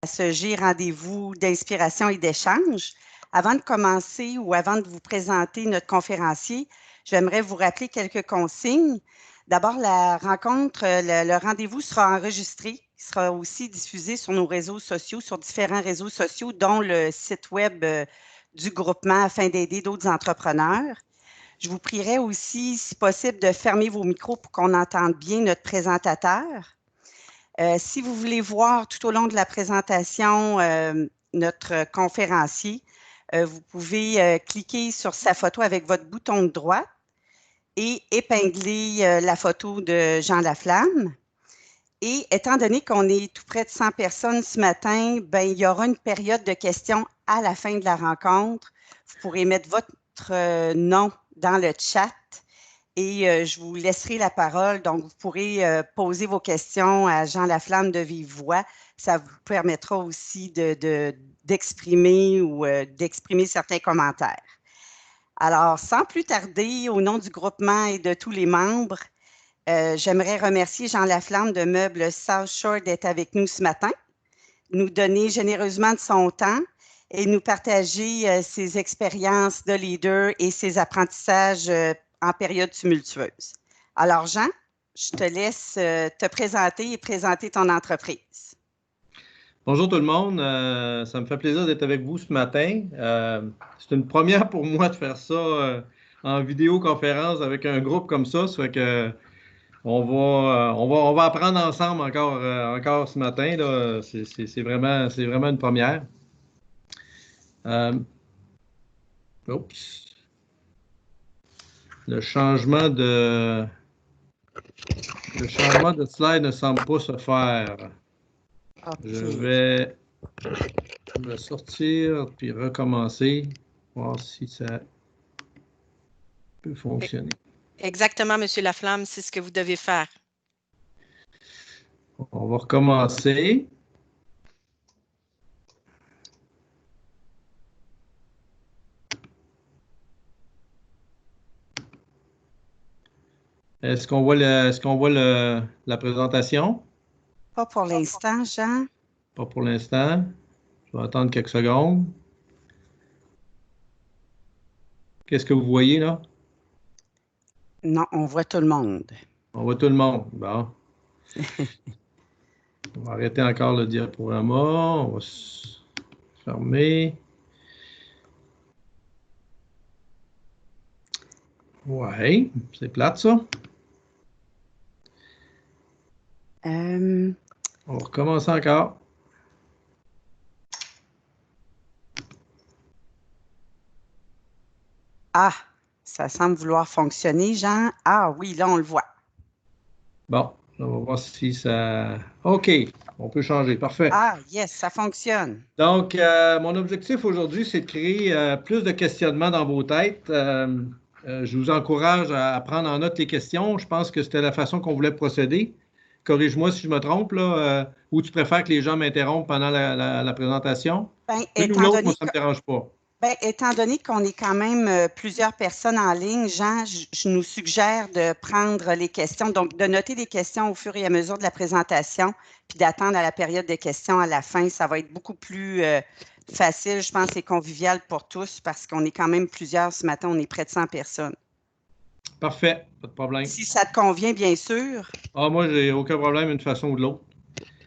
ce rendez-vous d'inspiration et d'échange. Avant de commencer ou avant de vous présenter notre conférencier, j'aimerais vous rappeler quelques consignes. D'abord, la rencontre, le rendez-vous sera enregistré. Il sera aussi diffusé sur nos réseaux sociaux, sur différents réseaux sociaux, dont le site web du groupement afin d'aider d'autres entrepreneurs. Je vous prierai aussi, si possible, de fermer vos micros pour qu'on entende bien notre présentateur. Si vous voulez voir tout au long de la présentation notre conférencier, vous pouvez cliquer sur sa photo avec votre bouton de droite et épingler la photo de Jean Laflamme. Et étant donné qu'on est tout près de 100 personnes ce matin, ben, il y aura une période de questions à la fin de la rencontre. Vous pourrez mettre votre nom dans le chat et je vous laisserai la parole. Donc, vous pourrez poser vos questions à Jean Laflamme de vive voix. Ça vous permettra aussi d'exprimer ou d'exprimer certains commentaires. Alors, sans plus tarder, au nom du groupement et de tous les membres, j'aimerais remercier Jean Laflamme de Meubles South Shore d'être avec nous ce matin, nous donner généreusement de son temps et nous partager ses expériences de leader et ses apprentissages en période tumultueuse. Alors, Jean, je te laisse te présenter et présenter ton entreprise. Bonjour tout le monde, ça me fait plaisir d'être avec vous ce matin. C'est une première pour moi de faire ça en vidéoconférence avec un groupe comme ça. Ça fait que on va apprendre ensemble encore ce matin. C'est vraiment une première. Oups. Le changement de slide ne semble pas se faire. Okay. Je vais me sortir puis recommencer, voir si ça peut fonctionner. Exactement, M. Laflamme, c'est ce que vous devez faire. On va recommencer. Est-ce qu'on voit la présentation? Pas pour l'instant, Jean. Pas pour l'instant. Je vais attendre quelques secondes. Qu'est-ce que vous voyez là? Non, on voit tout le monde. On voit tout le monde. Bon. On va arrêter encore le diaporama. On va se fermer. Ouais, c'est plate ça. On va recommencer encore. Ah, ça semble vouloir fonctionner, Jean. Ah oui, là, on le voit. Bon, on va voir si ça... OK, on peut changer. Parfait. Ah, yes, ça fonctionne. Donc, mon objectif aujourd'hui, c'est de créer plus de questionnements dans vos têtes. Je vous encourage à prendre en note les questions. Je pense que c'était la façon qu'on voulait procéder. Corrige-moi si je me trompe, là, ou tu préfères que les gens m'interrompent pendant la présentation? Ben, une ou l'autre, moi, ça ne me dérange pas. Bien, étant donné qu'on est quand même plusieurs personnes en ligne, Jean, je nous suggère de prendre les questions, donc de noter les questions au fur et à mesure de la présentation, puis d'attendre à la période des questions à la fin. Ça va être beaucoup plus facile, je pense, et convivial pour tous, parce qu'on est quand même plusieurs ce matin, on est près de 100 personnes. Parfait, pas de problème. Si ça te convient, bien sûr. Ah, moi, j'ai aucun problème d'une façon ou de l'autre.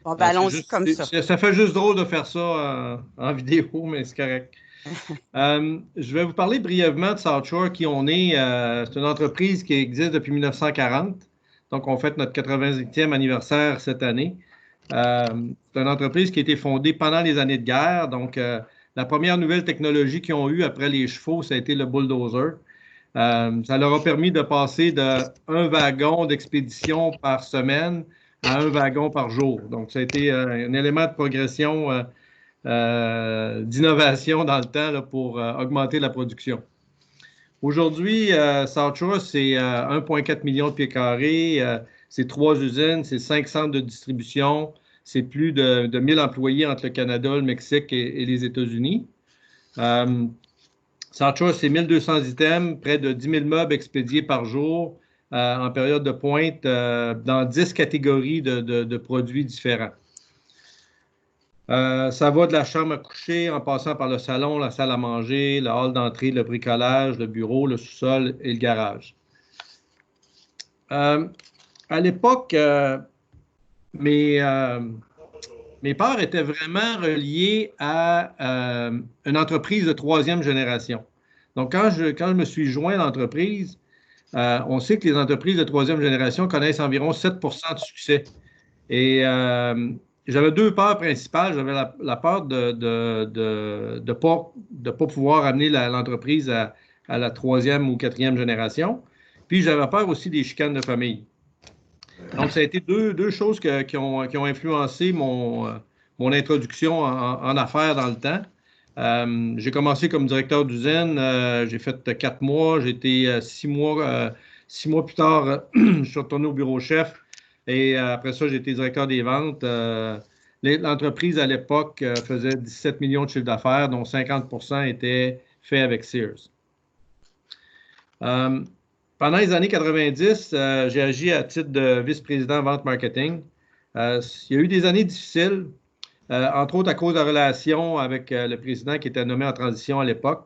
Bon, ben, allons-y comme ça. Ça fait juste drôle de faire ça en vidéo, mais c'est correct. Je vais vous parler brièvement de South Shore, qui on est. C'est une entreprise qui existe depuis 1940. Donc, on fête notre 80e anniversaire cette année. C'est une entreprise qui a été fondée pendant les années de guerre. Donc, la première nouvelle technologie qu'ils ont eue après les chevaux, ça a été le bulldozer. Ça leur a permis de passer d'un wagon d'expédition par semaine à un wagon par jour. Donc, ça a été un élément de progression d'innovation dans le temps là, pour augmenter la production. Aujourd'hui, South Shore, c'est 1,4 million de pieds carrés, c'est 3 usines, c'est 5 centres de distribution, c'est plus de 1000 employés entre le Canada, le Mexique et les États-Unis. South Shore, c'est 1200 items, près de 10 000 meubles expédiés par jour en période de pointe dans 10 catégories de produits différents. Ça va de la chambre à coucher en passant par le salon, la salle à manger, le hall d'entrée, le bricolage, le bureau, le sous-sol et le garage. À l'époque, mes parts étaient vraiment reliés à une entreprise de troisième génération. Donc, quand je me suis joint à l'entreprise, on sait que les entreprises de troisième génération connaissent environ 7 de succès. Et j'avais deux peurs principales. J'avais la peur de pas pouvoir amener l'entreprise à la troisième ou quatrième génération. Puis, j'avais peur aussi des chicanes de famille. Donc, ça a été deux choses qui ont influencé mon introduction en affaires dans le temps. J'ai commencé comme directeur d'usine. J'ai fait 4 mois. J'ai été 6 mois. 6 mois plus tard, je suis retourné au bureau chef. Et après ça, j'ai été directeur des ventes. L'entreprise, à l'époque, faisait 17 millions de chiffre d'affaires, dont 50 étaient faits avec Sears. Pendant les années 90, j'ai agi à titre de vice-président vente marketing. Il y a eu des années difficiles, entre autres à cause de la relation avec le président qui était nommé en transition à l'époque.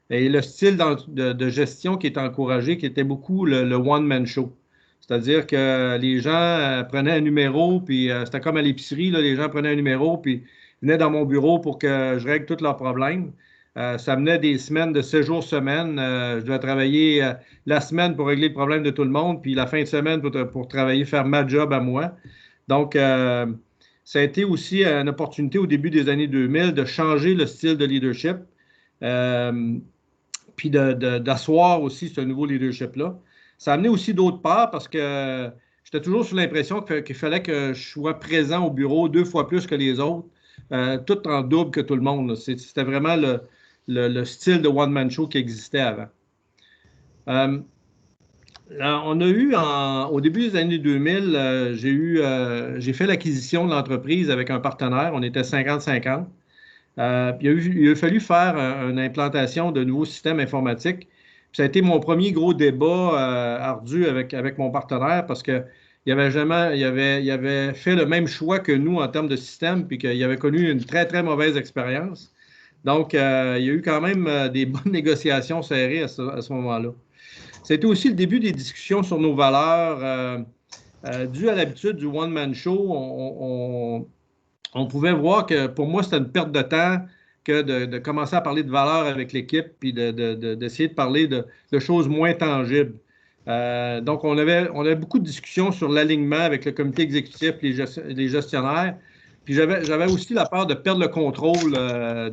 Et le style de gestion qui était encouragé, qui était beaucoup le one-man show. C'est-à-dire que les gens prenaient un numéro, puis c'était comme à l'épicerie, les gens prenaient un numéro, puis venaient dans mon bureau pour que je règle tous leurs problèmes. Ça menait des semaines de 7 jours semaine. Je devais travailler la semaine pour régler le problème de tout le monde, puis la fin de semaine pour travailler, faire ma job à moi. Donc, ça a été aussi une opportunité au début des années 2000 de changer le style de leadership, puis d'asseoir aussi ce nouveau leadership-là. Ça a amené aussi d'autres parts parce que j'étais toujours sous l'impression qu'il fallait que je sois présent au bureau 2 fois plus que les autres, tout en double que tout le monde. C'était vraiment le style de one-man show qui existait avant. On a eu, au début des années 2000, j'ai fait l'acquisition de l'entreprise avec un partenaire. On était 50-50. Il a fallu faire une implantation de nouveaux systèmes informatiques. Puis ça a été mon premier gros débat ardu avec mon partenaire parce qu'il avait fait le même choix que nous en termes de système, puis qu'il avait connu une très, très mauvaise expérience. Donc, il y a eu quand même des bonnes négociations serrées à ce moment-là. C'était aussi le début des discussions sur nos valeurs. Dû à l'habitude du one-man show, on pouvait voir que pour moi, c'était une perte de temps que de commencer à parler de valeurs avec l'équipe puis d'essayer de parler de choses moins tangibles. Donc, on avait beaucoup de discussions sur l'alignement avec le comité exécutif, les gestionnaires. Puis j'avais aussi la peur de perdre le contrôle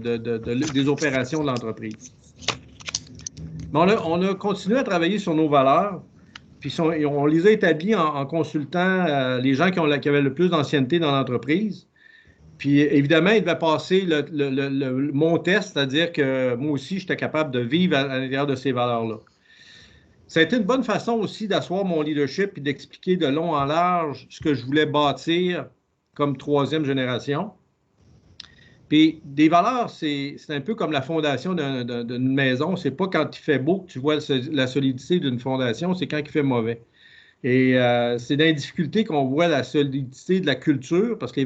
des opérations de l'entreprise. Mais on a continué à travailler sur nos valeurs, puis on les a établies en consultant les gens qui avaient le plus d'ancienneté dans l'entreprise. Puis évidemment, il devait passer mon test, c'est-à-dire que moi aussi, j'étais capable de vivre à l'intérieur de ces valeurs-là. Ça a été une bonne façon aussi d'asseoir mon leadership et d'expliquer de long en large ce que je voulais bâtir comme troisième génération. Puis des valeurs, c'est un peu comme la fondation d'une maison. C'est pas quand il fait beau que tu vois la solidité d'une fondation, c'est quand il fait mauvais. Et c'est dans les difficultés qu'on voit la solidité de la culture, parce que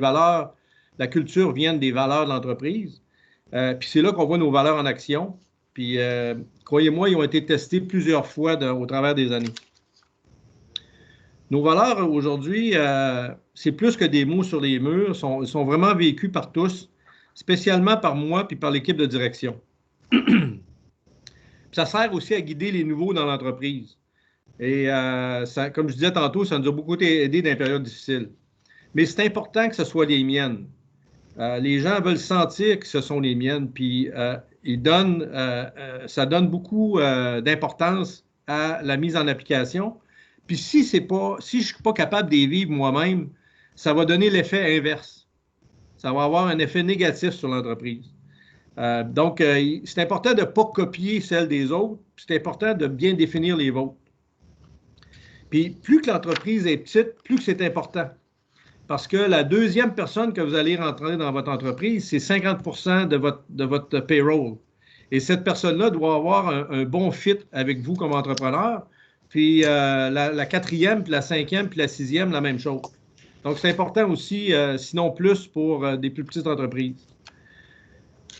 la culture vient des valeurs de l'entreprise. Puis c'est là qu'on voit nos valeurs en action. Puis croyez-moi, ils ont été testés plusieurs fois au travers des années. Nos valeurs aujourd'hui, c'est plus que des mots sur les murs, sont vraiment vécus par tous, spécialement par moi puis par l'équipe de direction. Ça sert aussi à guider les nouveaux dans l'entreprise. Et comme je disais tantôt, ça nous a beaucoup aidé dans les périodes difficiles. Mais c'est important que ce soit les miennes. Les gens veulent sentir que ce sont les miennes, puis ça donne beaucoup d'importance à la mise en application. Puis si je ne suis pas capable de les vivre moi-même, ça va donner l'effet inverse. Ça va avoir un effet négatif sur l'entreprise. Donc, c'est important de ne pas copier celle des autres, puis c'est important de bien définir les vôtres. Puis plus que l'entreprise est petite, plus que c'est important. Parce que la deuxième personne que vous allez rentrer dans votre entreprise, c'est 50% de votre payroll. Et cette personne-là doit avoir un bon fit avec vous comme entrepreneur. Puis la quatrième, puis la cinquième, puis la sixième, la même chose. Donc, c'est important aussi, sinon plus, pour des plus petites entreprises.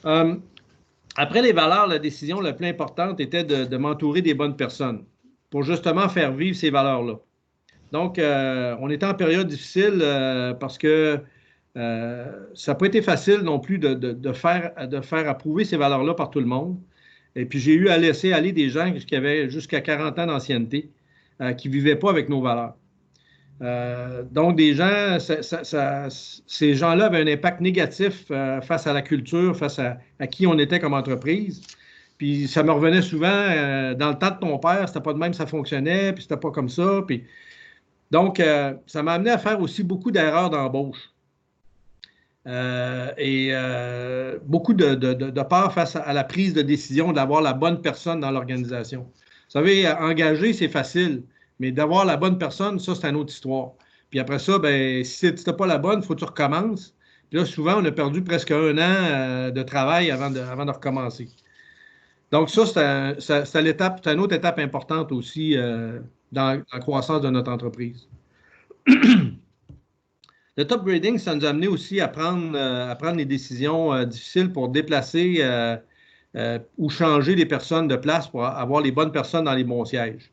Après les valeurs, la décision la plus importante était de m'entourer des bonnes personnes pour justement faire vivre ces valeurs-là. Donc, on était en période difficile parce que ça n'a pas été facile non plus de faire approuver ces valeurs-là par tout le monde. Et puis, j'ai eu à laisser aller des gens qui avaient jusqu'à 40 ans d'ancienneté, qui ne vivaient pas avec nos valeurs. Donc, des gens, ces gens-là avaient un impact négatif face à la culture, face à qui on était comme entreprise. Puis, ça me revenait souvent, dans le temps de ton père, c'était pas de même, ça fonctionnait, puis c'était pas comme ça. Puis... Donc, ça m'a amené à faire aussi beaucoup d'erreurs d'embauche. Beaucoup de peur face à la prise de décision d'avoir la bonne personne dans l'organisation. Vous savez, engager, c'est facile, mais d'avoir la bonne personne, ça, c'est une autre histoire. Puis après ça, ben, si tu n'as pas la bonne, il faut que tu recommences. Puis là, souvent, on a perdu presque 1 an de travail avant de recommencer. Donc, ça, c'est une autre étape importante aussi dans la croissance de notre entreprise. Le top grading, ça nous a amené aussi à prendre des décisions difficiles pour déplacer ou changer les personnes de place pour avoir les bonnes personnes dans les bons sièges.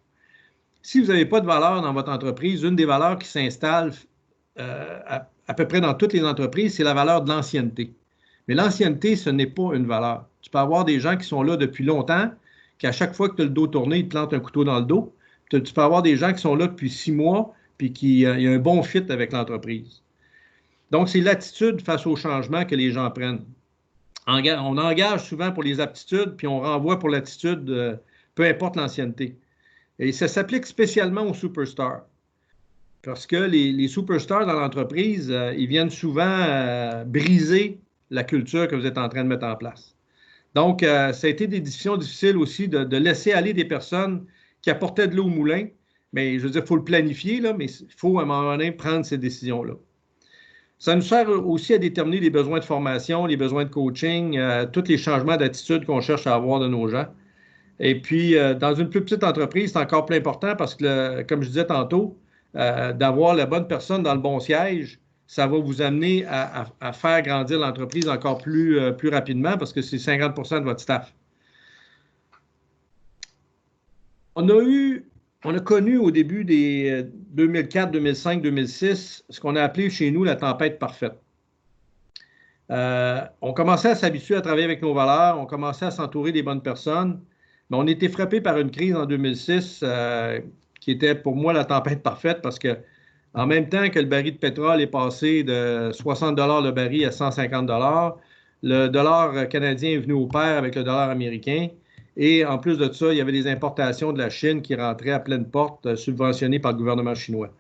Si vous n'avez pas de valeur dans votre entreprise, une des valeurs qui s'installe à peu près dans toutes les entreprises, c'est la valeur de l'ancienneté. Mais l'ancienneté, ce n'est pas une valeur. Tu peux avoir des gens qui sont là depuis longtemps, qu'à chaque fois que tu as le dos tourné, ils te plantent un couteau dans le dos. Tu peux avoir des gens qui sont là depuis 6 mois, puis qu'il y a un bon fit avec l'entreprise. Donc, c'est l'attitude face au changement que les gens prennent. On engage souvent pour les aptitudes, puis on renvoie pour l'attitude, peu importe l'ancienneté. Et ça s'applique spécialement aux superstars. Parce que les superstars dans l'entreprise, ils viennent souvent briser la culture que vous êtes en train de mettre en place. Donc, ça a été des décisions difficiles aussi de laisser aller des personnes qui apportaient de l'eau au moulin. Mais je veux dire, il faut le planifier, là, mais il faut à un moment donné prendre ces décisions-là. Ça nous sert aussi à déterminer les besoins de formation, les besoins de coaching, tous les changements d'attitude qu'on cherche à avoir de nos gens. Et puis, dans une plus petite entreprise, c'est encore plus important parce que, comme je disais tantôt, d'avoir la bonne personne dans le bon siège, ça va vous amener à faire grandir l'entreprise encore plus rapidement parce que c'est 50% de votre staff. On a connu au début des 2004, 2005, 2006 ce qu'on a appelé chez nous la tempête parfaite. On commençait à s'habituer à travailler avec nos valeurs, on commençait à s'entourer des bonnes personnes, mais on était frappé par une crise en 2006 qui était pour moi la tempête parfaite parce que en même temps que le baril de pétrole est passé de 60 $ le baril à 150 $, le dollar canadien est venu au pair avec le dollar américain. Et en plus de ça, il y avait des importations de la Chine qui rentraient à pleine porte, subventionnées par le gouvernement chinois.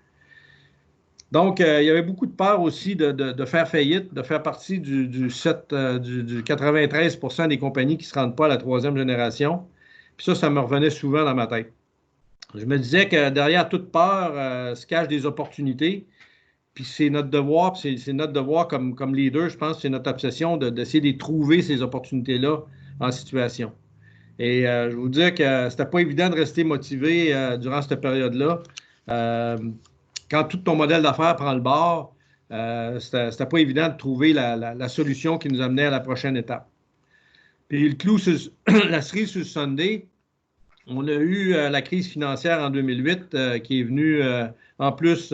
Donc, il y avait beaucoup de peur aussi de faire faillite, de faire partie du 93% des compagnies qui ne se rendent pas à la 3e génération. Puis ça me revenait souvent dans ma tête. Je me disais que derrière toute peur se cachent des opportunités. Puis c'est notre devoir, c'est notre devoir comme leader, je pense, c'est notre obsession d'essayer de trouver ces opportunités-là en situation. Et je vais vous dire que c'était pas évident de rester motivé durant cette période-là. Quand tout ton modèle d'affaires prend le bord, c'était pas évident de trouver la solution qui nous amenait à la prochaine étape. Puis le clou sur la cerise sur le sundae, on a eu la crise financière en 2008 qui est venue en plus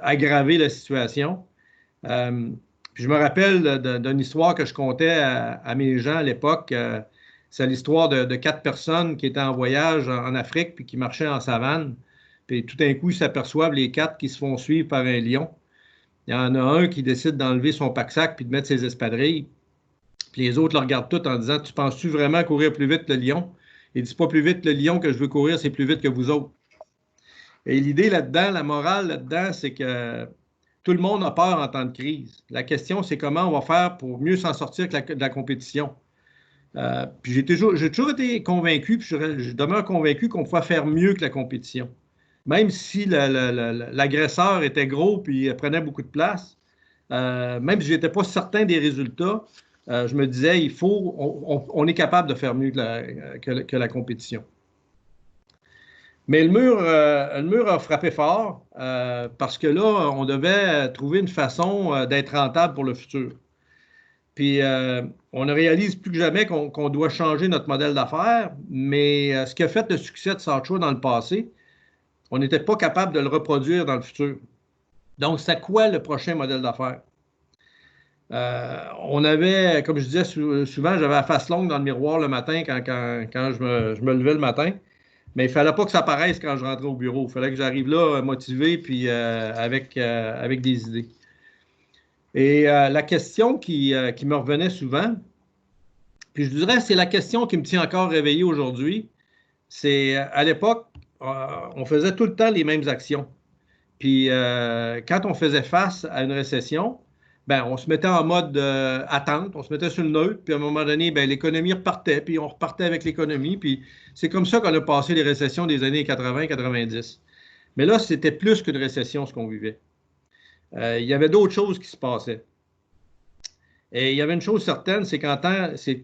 aggraver la situation. Puis je me rappelle d'une histoire que je contais à mes gens à l'époque. C'est l'histoire de 4 personnes qui étaient en voyage en Afrique puis qui marchaient en savane. Puis tout d'un coup, ils s'aperçoivent les 4 qui se font suivre par un lion. Il y en a un qui décide d'enlever son pack-sac puis de mettre ses espadrilles. Puis les autres le regardent tous en disant « Tu penses-tu vraiment courir plus vite que le lion? » Il dit « C'est pas plus vite le lion que je veux courir, c'est plus vite que vous autres. » Et l'idée là-dedans, la morale là-dedans, c'est que tout le monde a peur en temps de crise. La question, c'est comment on va faire pour mieux s'en sortir de la compétition. Puis j'ai toujours été convaincu, puis je demeure convaincu qu'on pouvait faire mieux que la compétition. Même si l'agresseur était gros puis prenait beaucoup de place, même si je n'étais pas certain des résultats, je me disais, on est capable de faire mieux que la compétition. Mais le mur a frappé fort parce que là, on devait trouver une façon d'être rentable pour le futur. Puis, on ne réalise plus que jamais qu'on doit changer notre modèle d'affaires, mais ce qui a fait le succès de South Shore dans le passé, on n'était pas capable de le reproduire dans le futur. Donc, c'est quoi le prochain modèle d'affaires? On avait, comme je disais souvent, j'avais la face longue dans le miroir le matin quand je me levais le matin. Mais il ne fallait pas que ça paraisse quand je rentrais au bureau. Il fallait que j'arrive là motivé puis avec des idées. Et la question qui me revenait souvent, puis je dirais c'est la question qui me tient encore réveillé aujourd'hui, c'est à l'époque, on faisait tout le temps les mêmes actions. Puis quand on faisait face à une récession, ben, on se mettait en mode attente, on se mettait sur le neutre, puis à un moment donné, ben, l'économie repartait, puis on repartait avec l'économie, puis c'est comme ça qu'on a passé les récessions des années 80-90. Mais là, c'était plus qu'une récession, ce qu'on vivait. Il y avait d'autres choses qui se passaient. Et il y avait une chose certaine, c'est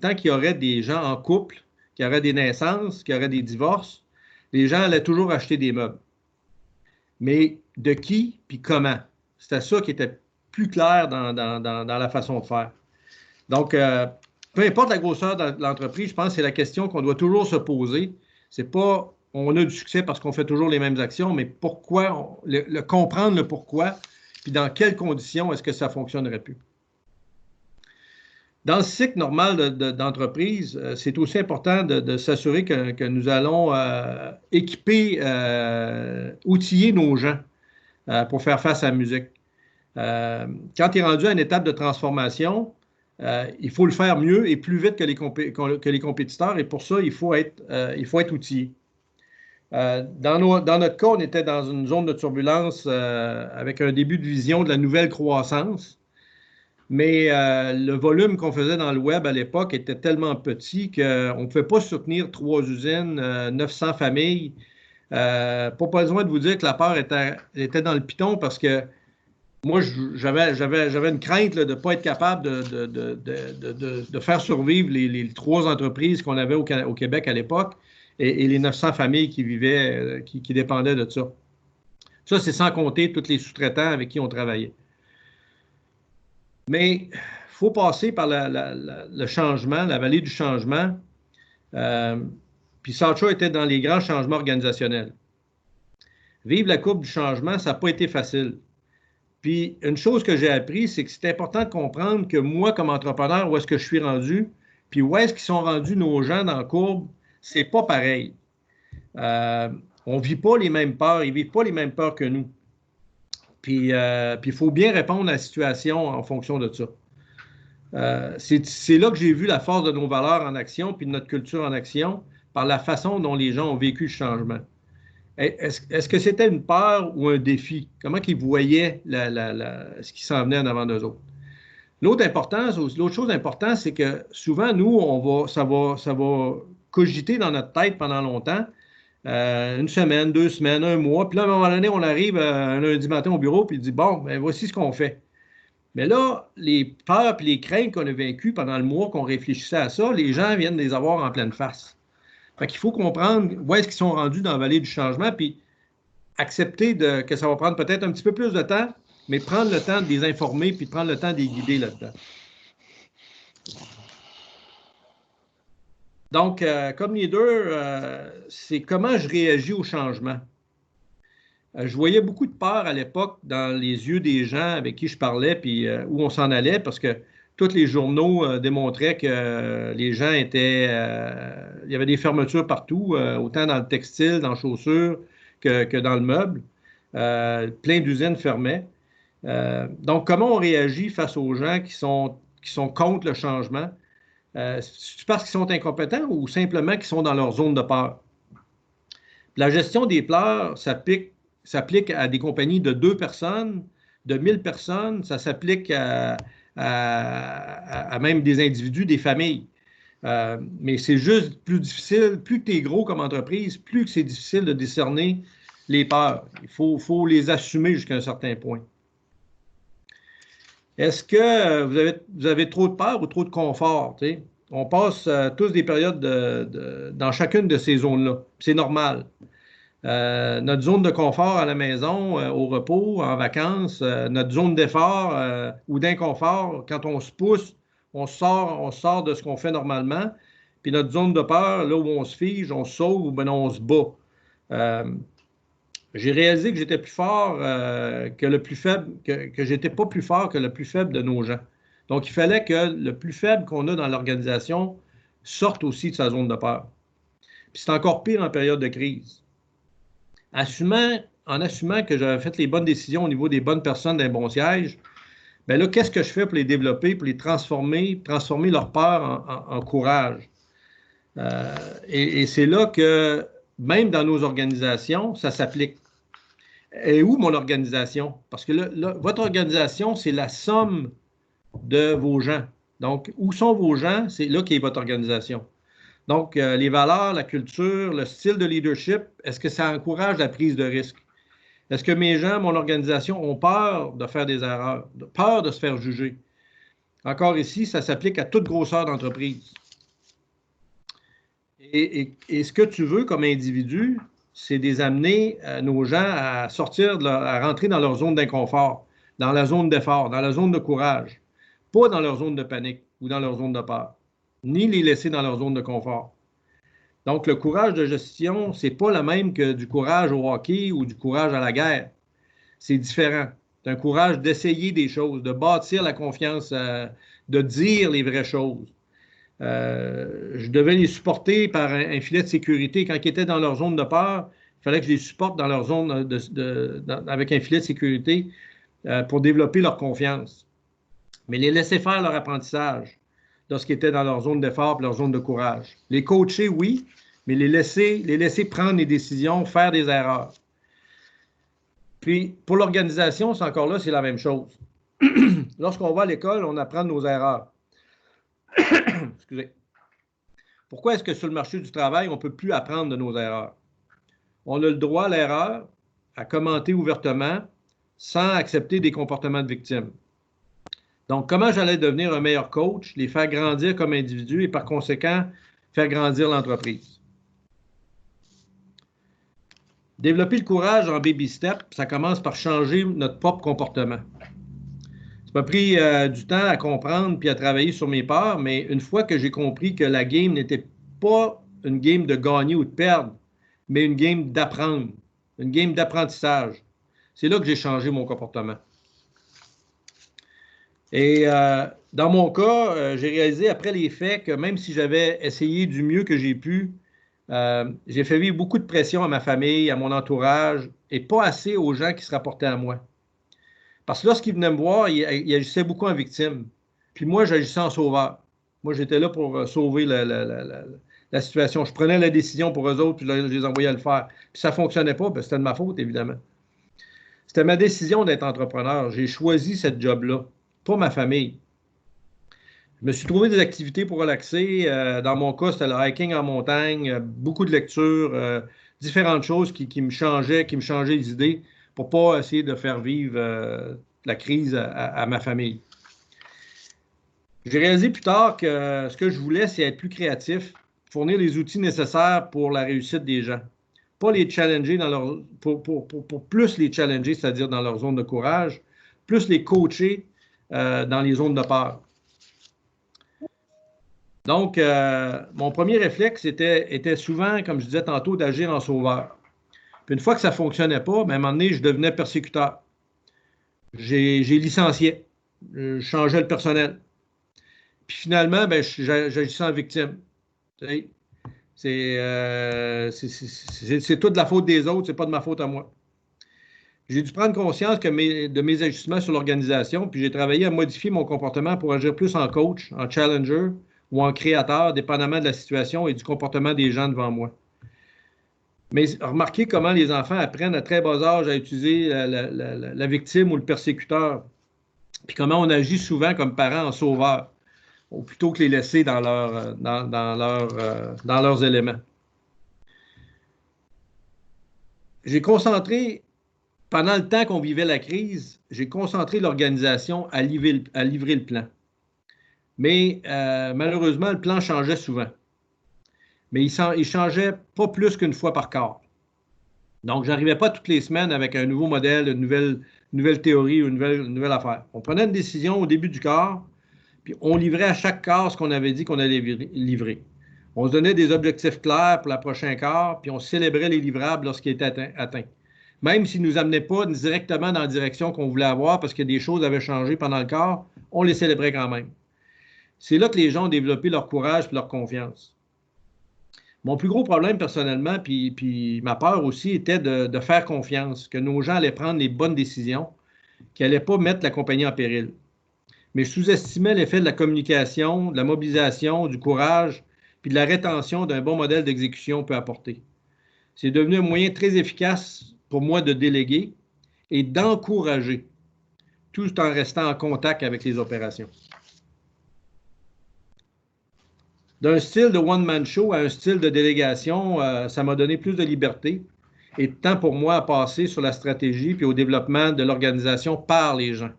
tant qu'il y aurait des gens en couple, qu'il y aurait des naissances, qu'il y aurait des divorces, les gens allaient toujours acheter des meubles. Mais de qui, puis comment? C'était ça qui était plus clair dans la façon de faire. Donc, peu importe la grosseur de l'entreprise, je pense que c'est la question qu'on doit toujours se poser. C'est pas on a du succès parce qu'on fait toujours les mêmes actions, mais pourquoi, comprendre le pourquoi, puis dans quelles conditions est-ce que ça fonctionnerait plus. Dans le cycle normal d'entreprise, c'est aussi important de s'assurer que nous allons équiper, outiller nos gens pour faire face à la musique. Quand tu es rendu à une étape de transformation, il faut le faire mieux et plus vite que les compétiteurs, et pour ça, il faut être outillé. Dans notre cas, on était dans une zone de turbulence avec un début de vision de la nouvelle croissance, mais le volume qu'on faisait dans le web à l'époque était tellement petit qu'on ne pouvait pas soutenir 3 usines, 900 familles. Pas besoin de vous dire que la peur était dans le piton parce que moi, j'avais une crainte là, de ne pas être capable de faire survivre les 3 entreprises qu'on avait au Québec à l'époque et les 900 familles qui vivaient, qui dépendaient de ça. Ça, c'est sans compter tous les sous-traitants avec qui on travaillait. Mais il faut passer par le changement, la vallée du changement. Puis South Shore était dans les grands changements organisationnels. Vivre la courbe du changement, ça n'a pas été facile. Puis, une chose que j'ai appris, c'est que c'est important de comprendre que moi, comme entrepreneur, où est-ce que je suis rendu, puis où est-ce qu'ils sont rendus nos gens dans la courbe, c'est pas pareil. On ne vit pas les mêmes peurs, ils ne vivent pas les mêmes peurs que nous. Puis, il faut bien répondre à la situation en fonction de ça. C'est là que j'ai vu la force de nos valeurs en action, puis de notre culture en action, par la façon dont les gens ont vécu le changement. Est-ce que c'était une peur ou un défi? Comment ils voyaient ce qui s'en venait en avant d'eux autres? L'autre chose importante, c'est que souvent, nous, ça va cogiter dans notre tête pendant longtemps, une semaine, 2 semaines, un mois, puis là, à un moment donné, on arrive un lundi matin au bureau, puis il dit, bon, ben, voici ce qu'on fait. Mais là, les peurs et les craintes qu'on a vécues pendant le mois qu'on réfléchissait à ça, les gens viennent de les avoir en pleine face. Fait qu'il faut comprendre où est-ce qu'ils sont rendus dans la vallée du changement, puis accepter que ça va prendre peut-être un petit peu plus de temps, mais prendre le temps de les informer, puis prendre le temps de les guider là-dedans. Donc, comme leader, c'est comment je réagis au changement. Je voyais beaucoup de peur à l'époque dans les yeux des gens avec qui je parlais, puis où on s'en allait, parce que tous les journaux démontraient que les gens étaient... il y avait des fermetures partout, autant dans le textile, dans les chaussures que dans le meuble. Plein d'usines fermaient. Donc, comment on réagit face aux gens qui sont contre le changement? C'est parce qu'ils sont incompétents ou simplement qu'ils sont dans leur zone de peur? La gestion des peurs s'applique à des compagnies de 2 personnes, de 1000 personnes, ça s'applique à même des individus, des familles. Mais c'est juste plus difficile, plus que tu es gros comme entreprise, plus que c'est difficile de discerner les peurs. Il faut les assumer jusqu'à un certain point. Est-ce que vous avez trop de peur ou trop de confort? T'sais? On passe tous des périodes dans chacune de ces zones-là. C'est normal. Notre zone de confort à la maison, au repos, en vacances, notre zone d'effort ou d'inconfort, quand on se pousse, on sort de ce qu'on fait normalement. Puis notre zone de peur, là où on se fige, on se sauve ou bien on se bat. J'ai réalisé que j'étais plus fort que le plus faible, que j'étais pas plus fort que le plus faible de nos gens. Donc, il fallait que le plus faible qu'on a dans l'organisation sorte aussi de sa zone de peur. Puis c'est encore pire en période de crise. En assumant que j'avais fait les bonnes décisions au niveau des bonnes personnes d'un bon siège, bien là, qu'est-ce que je fais pour les développer, pour les transformer leur peur en courage? Et c'est là que, même dans nos organisations, ça s'applique. Et où mon organisation? Parce que là, votre organisation, c'est la somme de vos gens. Donc, où sont vos gens? C'est là qu'est votre organisation. Donc, les valeurs, la culture, le style de leadership, est-ce que ça encourage la prise de risque? Est-ce que mes gens, mon organisation, ont peur de faire des erreurs, peur de se faire juger? Encore ici, ça s'applique à toute grosseur d'entreprise. Et ce que tu veux comme individu, c'est de les amener nos gens à sortir, à rentrer dans leur zone d'inconfort, dans la zone d'effort, dans la zone de courage, pas dans leur zone de panique ou dans leur zone de peur, ni les laisser dans leur zone de confort. Donc, le courage de gestion, c'est pas le même que du courage au hockey ou du courage à la guerre. C'est différent. C'est un courage d'essayer des choses, de bâtir la confiance, de dire les vraies choses. Je devais les supporter par un filet de sécurité. Quand ils étaient dans leur zone de peur, il fallait que je les supporte dans leur zone avec un filet de sécurité pour développer leur confiance. Mais les laisser faire leur apprentissage lorsqu'ils étaient dans leur zone d'effort et leur zone de courage. Les coacher, oui, mais les laisser prendre des décisions, faire des erreurs. Puis, pour l'organisation, c'est encore là, c'est la même chose. Lorsqu'on va à l'école, on apprend de nos erreurs. Excusez. Pourquoi est-ce que sur le marché du travail, on ne peut plus apprendre de nos erreurs? On a le droit à l'erreur, à commenter ouvertement, sans accepter des comportements de victime. Donc, comment j'allais devenir un meilleur coach, les faire grandir comme individu et par conséquent, faire grandir l'entreprise? Développer le courage en baby step, ça commence par changer notre propre comportement. Ça m'a pris du temps à comprendre puis à travailler sur mes peurs, mais une fois que j'ai compris que la game n'était pas une game de gagner ou de perdre, mais une game d'apprendre, une game d'apprentissage, c'est là que j'ai changé mon comportement. Et dans mon cas, j'ai réalisé après les faits que même si j'avais essayé du mieux que j'ai pu, j'ai fait vivre beaucoup de pression à ma famille, à mon entourage, et pas assez aux gens qui se rapportaient à moi. Parce que lorsqu'ils venaient me voir, ils agissaient beaucoup en victime. Puis moi, j'agissais en sauveur. Moi, j'étais là pour sauver la situation. Je prenais la décision pour eux autres, puis je les envoyais à le faire. Puis ça ne fonctionnait pas, bien, c'était de ma faute, évidemment. C'était ma décision d'être entrepreneur. J'ai choisi cette job-là, pas ma famille. Je me suis trouvé des activités pour relaxer. Dans mon cas, c'était le hiking en montagne, beaucoup de lectures, différentes choses qui me changeaient les idées pour ne pas essayer de faire vivre la crise à ma famille. J'ai réalisé plus tard que ce que je voulais, c'est être plus créatif, fournir les outils nécessaires pour la réussite des gens. Pas les challenger pour plus les challenger, c'est-à-dire dans leur zone de courage, plus les coacher dans les zones de peur. Donc, mon premier réflexe était souvent, comme je disais tantôt, d'agir en sauveur. Puis une fois que ça ne fonctionnait pas, bien, à un moment donné, je devenais persécuteur. J'ai licencié. Je changeais le personnel. Puis finalement, bien, j'agissais en victime. C'est toute la faute des autres, c'est pas de ma faute à moi. J'ai dû prendre conscience de mes ajustements sur l'organisation, puis j'ai travaillé à modifier mon comportement pour agir plus en coach, en challenger ou en créateur, dépendamment de la situation et du comportement des gens devant moi. Mais remarquez comment les enfants apprennent à très bas âge à utiliser la victime ou le persécuteur, puis comment on agit souvent comme parents en sauveur, ou plutôt que les laisser dans leurs éléments. J'ai concentré, pendant le temps qu'on vivait la crise, j'ai concentré l'organisation à livrer le plan. Mais malheureusement, le plan changeait souvent. Mais il changeait pas plus qu'une fois par quart. Donc, je n'arrivais pas toutes les semaines avec un nouveau modèle, une nouvelle théorie ou une nouvelle affaire. On prenait une décision au début du quart, puis on livrait à chaque quart ce qu'on avait dit qu'on allait livrer. On se donnait des objectifs clairs pour le prochain quart, puis on célébrait les livrables lorsqu'ils étaient atteints. Même s'ils ne nous amenaient pas directement dans la direction qu'on voulait avoir parce que des choses avaient changé pendant le quart, on les célébrait quand même. C'est là que les gens ont développé leur courage et leur confiance. Mon plus gros problème personnellement, puis ma peur aussi, était de faire confiance, que nos gens allaient prendre les bonnes décisions, qu'ils n'allaient pas mettre la compagnie en péril. Mais je sous-estimais l'effet de la communication, de la mobilisation, du courage, puis de la rétention d'un bon modèle d'exécution peut apporter. C'est devenu un moyen très efficace pour moi de déléguer et d'encourager, tout en restant en contact avec les opérations. D'un style de one-man show à un style de délégation, ça m'a donné plus de liberté et de temps pour moi à passer sur la stratégie puis au développement de l'organisation par les gens.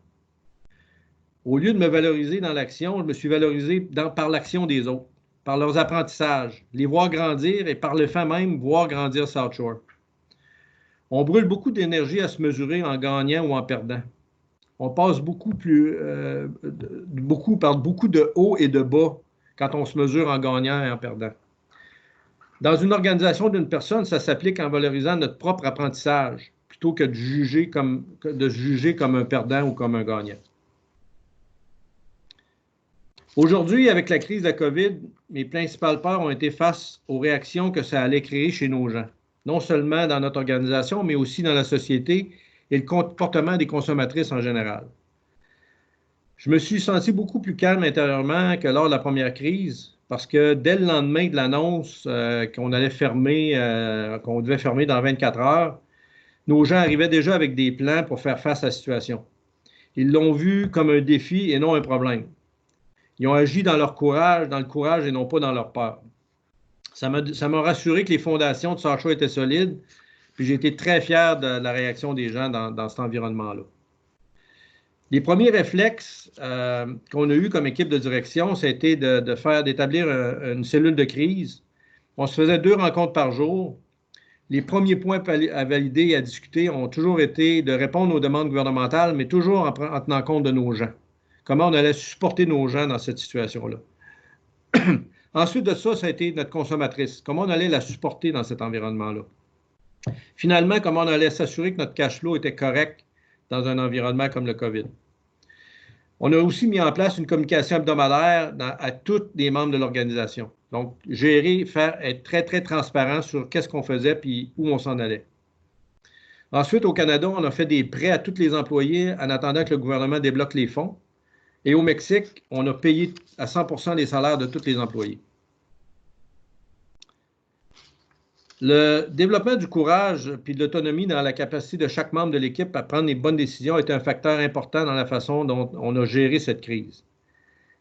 Au lieu de me valoriser dans l'action, je me suis valorisé par l'action des autres, par leurs apprentissages, les voir grandir et par le fait même voir grandir South Shore. On brûle beaucoup d'énergie à se mesurer en gagnant ou en perdant. On passe beaucoup par beaucoup de hauts et de bas quand on se mesure en gagnant et en perdant. Dans une organisation d'une personne, ça s'applique en valorisant notre propre apprentissage plutôt que de se juger comme un perdant ou comme un gagnant. Aujourd'hui, avec la crise de la COVID, mes principales peurs ont été face aux réactions que ça allait créer chez nos gens, non seulement dans notre organisation, mais aussi dans la société et le comportement des consommatrices en général. Je me suis senti beaucoup plus calme intérieurement que lors de la première crise, parce que dès le lendemain de l'annonce qu'on allait fermer, qu'on devait fermer dans 24 heures, nos gens arrivaient déjà avec des plans pour faire face à la situation. Ils l'ont vu comme un défi et non un problème. Ils ont agi dans leur courage, dans le courage et non pas dans leur peur. Ça m'a rassuré que les fondations de South Shore étaient solides, puis j'ai été très fier de la réaction des gens dans cet environnement-là. Les premiers réflexes qu'on a eus comme équipe de direction, ça a été d'établir une cellule de crise. On se faisait 2 rencontres par jour. Les premiers points à valider et à discuter ont toujours été de répondre aux demandes gouvernementales, mais toujours en tenant compte de nos gens. Comment on allait supporter nos gens dans cette situation-là. Ensuite de ça, ça a été notre consommatrice. Comment on allait la supporter dans cet environnement-là. Finalement, comment on allait s'assurer que notre cash flow était correct dans un environnement comme le COVID. On a aussi mis en place une communication hebdomadaire à tous les membres de l'organisation. Donc, être très, très transparent sur qu'est-ce qu'on faisait puis où on s'en allait. Ensuite, au Canada, on a fait des prêts à tous les employés en attendant que le gouvernement débloque les fonds. Et au Mexique, on a payé à 100% les salaires de tous les employés. Le développement du courage puis de l'autonomie dans la capacité de chaque membre de l'équipe à prendre les bonnes décisions est un facteur important dans la façon dont on a géré cette crise.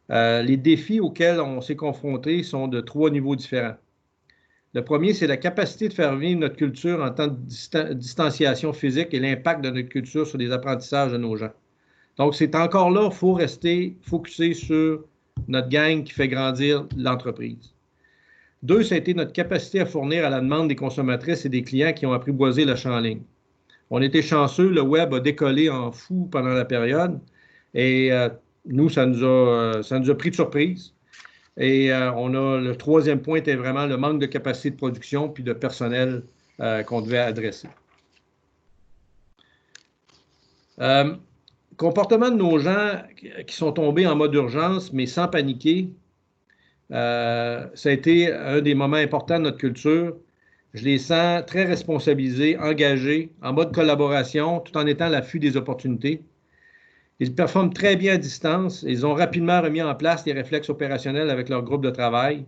Les défis auxquels on s'est confrontés sont de 3 niveaux différents. Le premier, c'est la capacité de faire vivre notre culture en temps de distanciation physique et l'impact de notre culture sur les apprentissages de nos gens. Donc, c'est encore là, il faut rester focusé sur notre gang qui fait grandir l'entreprise. 2, ça a été notre capacité à fournir à la demande des consommatrices et des clients qui ont apprivoisé l'achat en ligne. On était chanceux, le web a décollé en fou pendant la période et nous, ça nous a pris de surprise. Et le 3e point était vraiment le manque de capacité de production puis de personnel qu'on devait adresser. Comportement de nos gens qui sont tombés en mode urgence, mais sans paniquer, ça a été un des moments importants de notre culture. Je les sens très responsabilisés, engagés, en mode collaboration, tout en étant à l'affût des opportunités. Ils performent très bien à distance. Ils ont rapidement remis en place les réflexes opérationnels avec leur groupe de travail.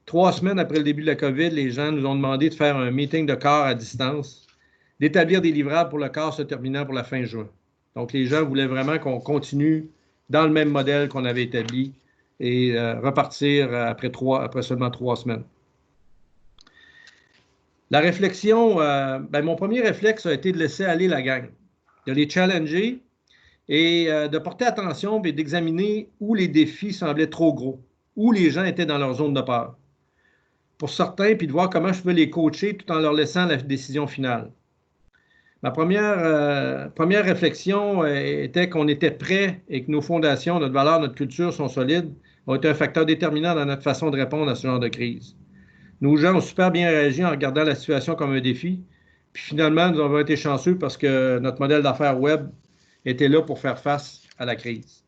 3 semaines après le début de la COVID, les gens nous ont demandé de faire un meeting de quart à distance, d'établir des livrables pour le quart se terminant pour la fin juin. Donc, les gens voulaient vraiment qu'on continue dans le même modèle qu'on avait établi et repartir après seulement 3 semaines. La réflexion, mon premier réflexe a été de laisser aller la gang, de les challenger et de porter attention et d'examiner où les défis semblaient trop gros, où les gens étaient dans leur zone de peur. Pour certains, puis de voir comment je pouvais les coacher tout en leur laissant la décision finale. Ma première réflexion était qu'on était prêt et que nos fondations, notre valeur, notre culture sont solides, ont été un facteur déterminant dans notre façon de répondre à ce genre de crise. Nos gens ont super bien réagi en regardant la situation comme un défi. Puis finalement, nous avons été chanceux parce que notre modèle d'affaires web était là pour faire face à la crise.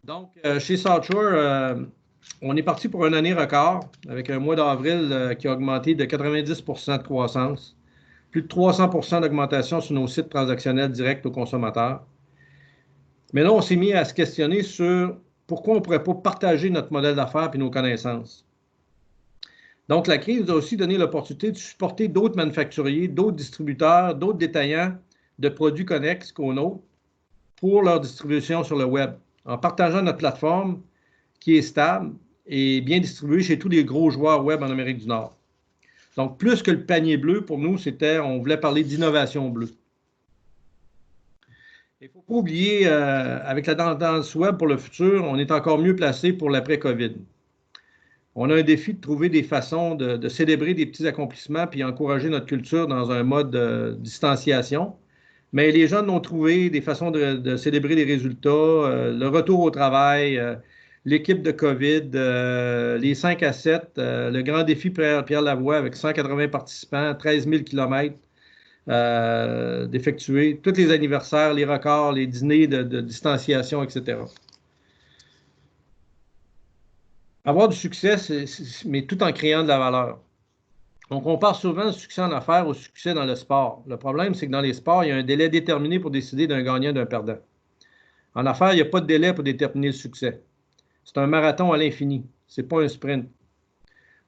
Donc, chez South Shore, on est parti pour une année record avec un mois d'avril qui a augmenté de 90 de croissance, plus de 300 d'augmentation sur nos sites transactionnels directs aux consommateurs. Mais là, on s'est mis à se questionner sur pourquoi on ne pourrait pas partager notre modèle d'affaires et nos connaissances. Donc, la crise nous a aussi donné l'opportunité de supporter d'autres manufacturiers, d'autres distributeurs, d'autres détaillants de produits connexes qu'aux nôtres pour leur distribution sur le web, en partageant notre plateforme qui est stable et bien distribuée chez tous les gros joueurs web en Amérique du Nord. Donc, plus que le panier bleu, pour nous, on voulait parler d'innovation bleue. Il ne faut pas oublier, avec la tendance web pour le futur, on est encore mieux placé pour l'après-COVID. On a un défi de trouver des façons de célébrer des petits accomplissements puis encourager notre culture dans un mode de distanciation. Mais les jeunes ont trouvé des façons de célébrer les résultats, le retour au travail, l'équipe de COVID, les 5 à 7, le grand défi Pierre Lavoie avec 180 participants, 13 000 km d'effectuer, tous les anniversaires, les records, les dîners de distanciation, etc. Avoir du succès, mais tout en créant de la valeur. On compare souvent le succès en affaires au succès dans le sport. Le problème, c'est que dans les sports, il y a un délai déterminé pour décider d'un gagnant et d'un perdant. En affaires, il n'y a pas de délai pour déterminer le succès. C'est un marathon à l'infini. Ce n'est pas un sprint.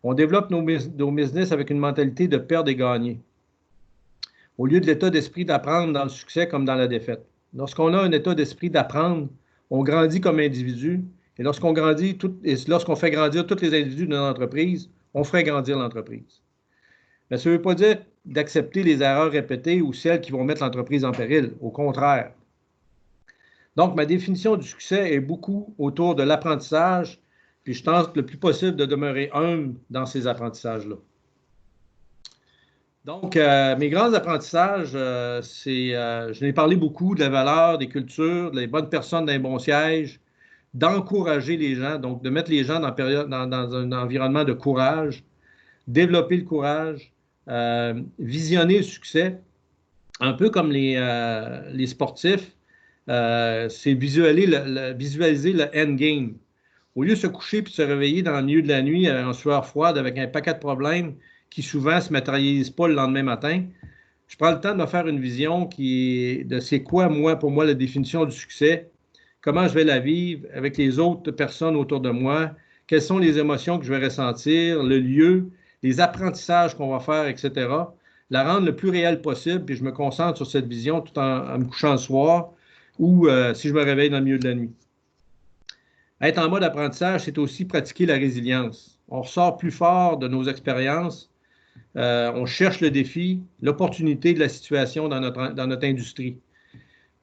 On développe nos business avec une mentalité de perdre et gagner, au lieu de l'état d'esprit d'apprendre dans le succès comme dans la défaite. Lorsqu'on a un état d'esprit d'apprendre, on grandit comme individu. Et lorsqu'on fait grandir tous les individus de notre entreprise, on ferait grandir l'entreprise. Mais ça ne veut pas dire d'accepter les erreurs répétées ou celles qui vont mettre l'entreprise en péril. Au contraire. Donc, ma définition du succès est beaucoup autour de l'apprentissage, puis je tente le plus possible de demeurer humble dans ces apprentissages-là. Donc, mes grands apprentissages, je n'ai parlé beaucoup de la valeur, des cultures, des bonnes personnes dans les bons sièges, d'encourager les gens, donc de mettre les gens dans un environnement de courage, développer le courage, visionner le succès, un peu comme les sportifs, c'est visualiser le endgame. Au lieu de se coucher et de se réveiller dans le milieu de la nuit en sueur froide avec un paquet de problèmes qui souvent ne se matérialisent pas le lendemain matin, je prends le temps de me faire une vision de c'est quoi, pour moi, la définition du succès, comment je vais la vivre avec les autres personnes autour de moi, quelles sont les émotions que je vais ressentir, le lieu, les apprentissages qu'on va faire, etc. La rendre le plus réelle possible, puis je me concentre sur cette vision tout en me couchant le soir ou si je me réveille dans le milieu de la nuit. Être en mode apprentissage, c'est aussi pratiquer la résilience. On ressort plus fort de nos expériences, on cherche le défi, l'opportunité de la situation dans notre industrie.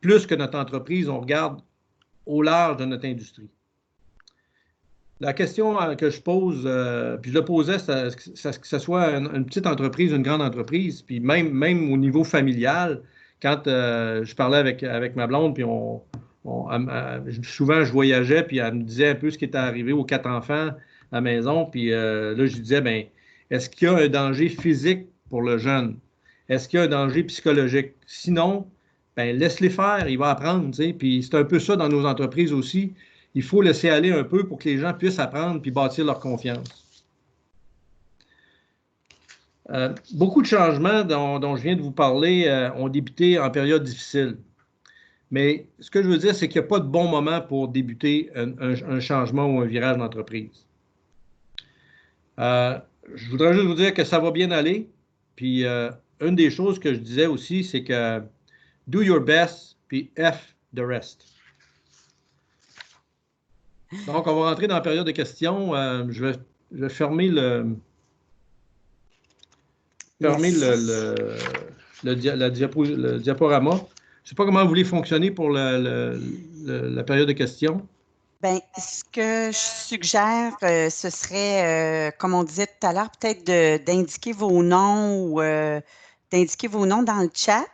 Plus que notre entreprise, on regarde au large de notre industrie. La question que je pose, puis je le posais, que ce soit une petite entreprise, une grande entreprise, puis même au niveau familial, quand je parlais avec ma blonde, puis souvent je voyageais, puis elle me disait un peu ce qui était arrivé aux 4 enfants à la maison, puis là je lui disais, bien, est-ce qu'il y a un danger physique pour le jeune? Est-ce qu'il y a un danger psychologique? Sinon, ben, laisse-les faire, il va apprendre, tu sais, puis c'est un peu ça dans nos entreprises aussi. Il faut laisser aller un peu pour que les gens puissent apprendre puis bâtir leur confiance. Beaucoup de changements dont je viens de vous parler ont débuté en période difficile. Mais ce que je veux dire, c'est qu'il n'y a pas de bon moment pour débuter un changement ou un virage d'entreprise. Je voudrais juste vous dire que ça va bien aller. Puis, une des choses que je disais aussi, c'est que do your best, puis F the rest. Donc, on va rentrer dans la période de questions. Je vais fermer le diaporama. Je ne sais pas comment vous voulez fonctionner pour la période de questions. Bien, ce que je suggère, ce serait, comme on disait tout à l'heure, peut-être d'indiquer vos noms ou d'indiquer vos noms dans le chat.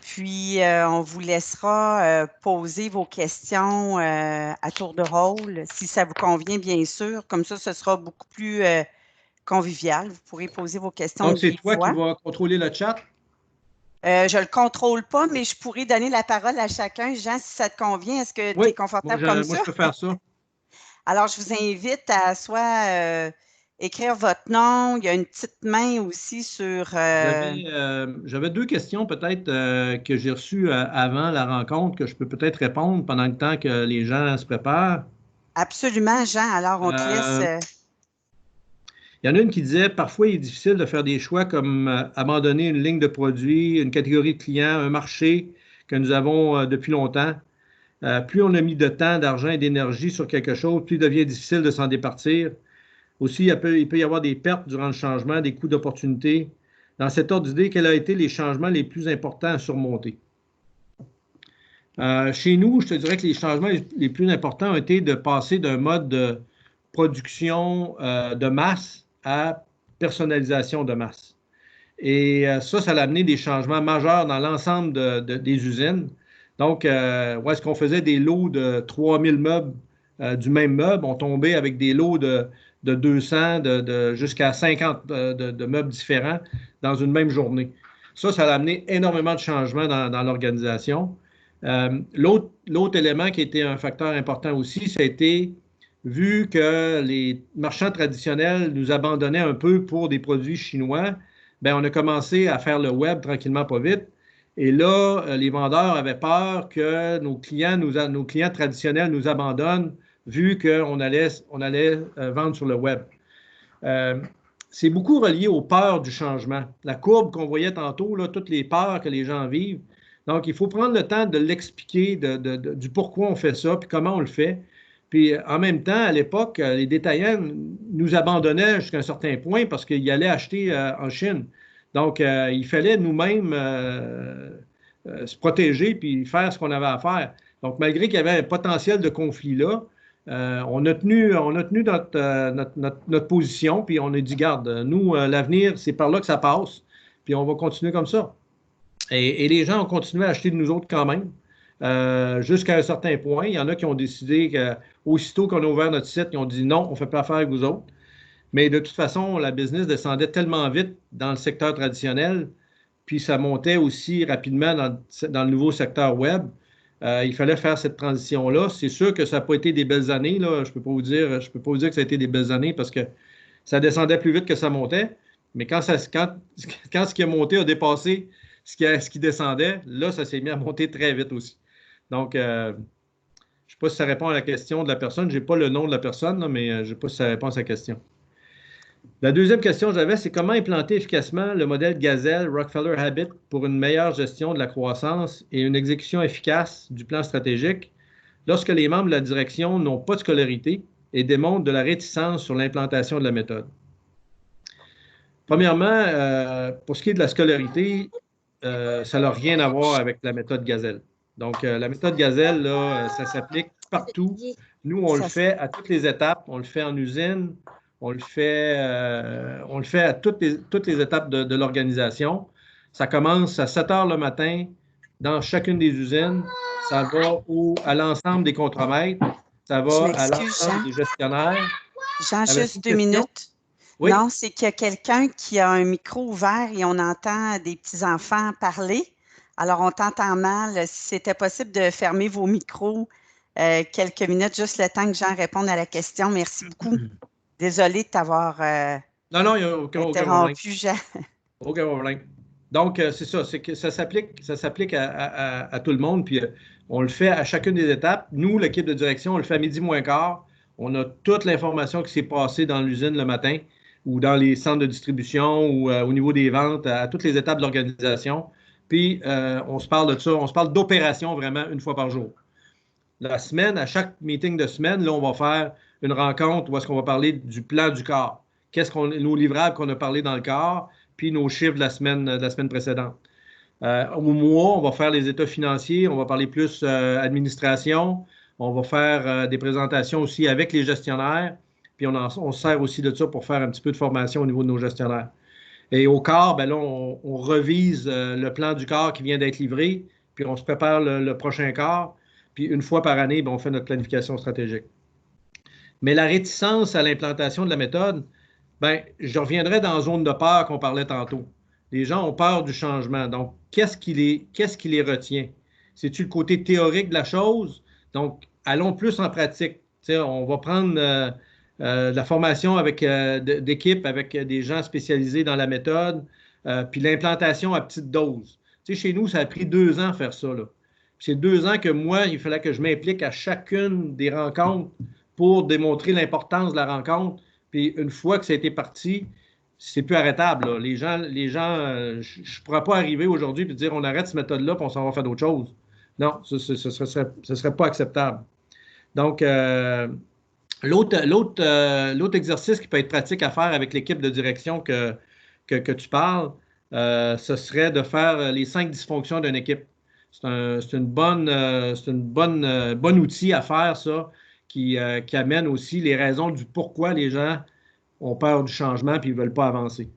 Puis, on vous laissera poser vos questions à tour de rôle, si ça vous convient, bien sûr. Comme ça, ce sera beaucoup plus convivial. Vous pourrez poser vos questions Donc, de c'est vive toi qui voix. vas contrôler le chat? Je ne le contrôle pas, mais je pourrais donner la parole à chacun. Jean, si ça te convient, est-ce que tu es confortable comme ça? Moi, je peux faire ça. Alors, je vous invite à soit écrire votre nom. Il y a une petite main aussi sur… J'avais 2 questions peut-être que j'ai reçues avant la rencontre que je peux peut-être répondre pendant le temps que les gens se préparent. Absolument, Jean. Alors, on te laisse… Il y en a une qui disait, parfois, il est difficile de faire des choix comme abandonner une ligne de produits, une catégorie de clients, un marché que nous avons depuis longtemps. Plus on a mis de temps, d'argent et d'énergie sur quelque chose, plus il devient difficile de s'en départir. Aussi, il peut y avoir des pertes durant le changement, des coûts d'opportunité. Dans cet ordre d'idée, quels ont été les changements les plus importants à surmonter? Chez nous, je te dirais que les changements les plus importants ont été de passer d'un mode de production de masse à personnalisation de masse. Et ça a amené des changements majeurs dans l'ensemble des usines. Donc, où est-ce qu'on faisait des lots de 3000 meubles du même meuble, on tombait avec des lots de 200, jusqu'à 50 de meubles différents dans une même journée. Ça a amené énormément de changements dans l'organisation. L'autre élément qui était un facteur important aussi, ça a été, vu que les marchands traditionnels nous abandonnaient un peu pour des produits chinois, bien, on a commencé à faire le web tranquillement, pas vite. Et là, les vendeurs avaient peur que nos clients traditionnels nous abandonnent vu qu'on allait vendre sur le web. C'est beaucoup relié aux peurs du changement. La courbe qu'on voyait tantôt, là, toutes les peurs que les gens vivent. Donc, il faut prendre le temps de l'expliquer, du pourquoi on fait ça, puis comment on le fait. Puis, en même temps, à l'époque, les détaillants nous abandonnaient jusqu'à un certain point parce qu'ils allaient acheter en Chine. Donc, il fallait nous-mêmes se protéger puis faire ce qu'on avait à faire. Donc, malgré qu'il y avait un potentiel de conflit là, on a tenu notre position, puis on a dit, garde, nous, l'avenir, c'est par là que ça passe, puis on va continuer comme ça. Et les gens ont continué à acheter de nous autres quand même, jusqu'à un certain point. Il y en a qui ont décidé qu'aussitôt qu'on a ouvert notre site, ils ont dit non, on ne fait pas affaire avec vous autres. Mais de toute façon, la business descendait tellement vite dans le secteur traditionnel, puis ça montait aussi rapidement dans le nouveau secteur web. Il fallait faire cette transition-là. C'est sûr que ça n'a pas été des belles années, là. Je ne peux pas vous dire que ça a été des belles années parce que ça descendait plus vite que ça montait. Mais quand ce qui a monté a dépassé ce qui descendait, là, ça s'est mis à monter très vite aussi. Donc, je ne sais pas si ça répond à la question de la personne. Je n'ai pas le nom de la personne, là, mais je ne sais pas si ça répond à sa question. La deuxième question que j'avais, c'est comment implanter efficacement le modèle Gazelle Rockefeller Habit pour une meilleure gestion de la croissance et une exécution efficace du plan stratégique lorsque les membres de la direction n'ont pas de scolarité et démontrent de la réticence sur l'implantation de la méthode. Premièrement, pour ce qui est de la scolarité, ça n'a rien à voir avec la méthode Gazelle. Donc, la méthode Gazelle, là, ça s'applique partout. Nous, on le fait à toutes les étapes. On le fait en usine. On le fait à toutes les étapes de l'organisation. Ça commence à 7 heures le matin dans chacune des usines. Ça va à l'ensemble des contremaîtres. Ça va à l'ensemble des gestionnaires. Jean, juste 2 minutes. Oui? Non, c'est qu'il y a quelqu'un qui a un micro ouvert et on entend des petits-enfants parler. Alors, on t'entend mal. Si c'était possible de fermer vos micros quelques minutes, juste le temps que Jean réponde à la question. Merci beaucoup. Désolée de t'avoir non, il n'y a interrompu, Jean. Aucun problème. Donc, c'est ça, c'est que ça s'applique à tout le monde, puis on le fait à chacune des étapes. Nous, l'équipe de direction, on le fait à midi moins quart. On a toute l'information qui s'est passée dans l'usine le matin ou dans les centres de distribution ou au niveau des ventes, à toutes les étapes de l'organisation. Puis, on se parle de ça, on se parle d'opération vraiment une fois par jour. La semaine, à chaque meeting de semaine, là, on va faire une rencontre où est-ce qu'on va parler du plan du corps. Nos livrables qu'on a parlé dans le corps, puis nos chiffres de la semaine précédente. Au mois, on va faire les états financiers, on va parler plus administration, on va faire des présentations aussi avec les gestionnaires, puis on se sert aussi de ça pour faire un petit peu de formation au niveau de nos gestionnaires. Et au quart, ben là, on revise le plan du quart qui vient d'être livré, puis on se prépare le prochain quart. Puis une fois par année, ben, on fait notre planification stratégique. Mais la réticence à l'implantation de la méthode, ben, je reviendrai dans la zone de peur qu'on parlait tantôt. Les gens ont peur du changement. Donc, qu'est-ce qui les retient? C'est-tu le côté théorique de la chose? Donc, allons plus en pratique. T'sais, on va prendre la formation d'équipe avec des gens spécialisés dans la méthode, puis l'implantation à petite dose. T'sais, chez nous, ça a pris 2 ans à faire ça. Là. C'est 2 ans que moi, il fallait que je m'implique à chacune des rencontres pour démontrer l'importance de la rencontre. Puis une fois que ça a été parti, c'est plus arrêtable. Là. Les gens, je ne pourrais pas arriver aujourd'hui et dire on arrête cette méthode-là et on s'en va faire d'autres choses. Non, ce ne serait pas acceptable. Donc, l'autre exercice qui peut être pratique à faire avec l'équipe de direction que tu parles, ce serait de faire les 5 dysfonctions d'une équipe. C'est un bon outil à faire, ça, qui amène aussi les raisons du pourquoi les gens ont peur du changement et ils ne veulent pas avancer.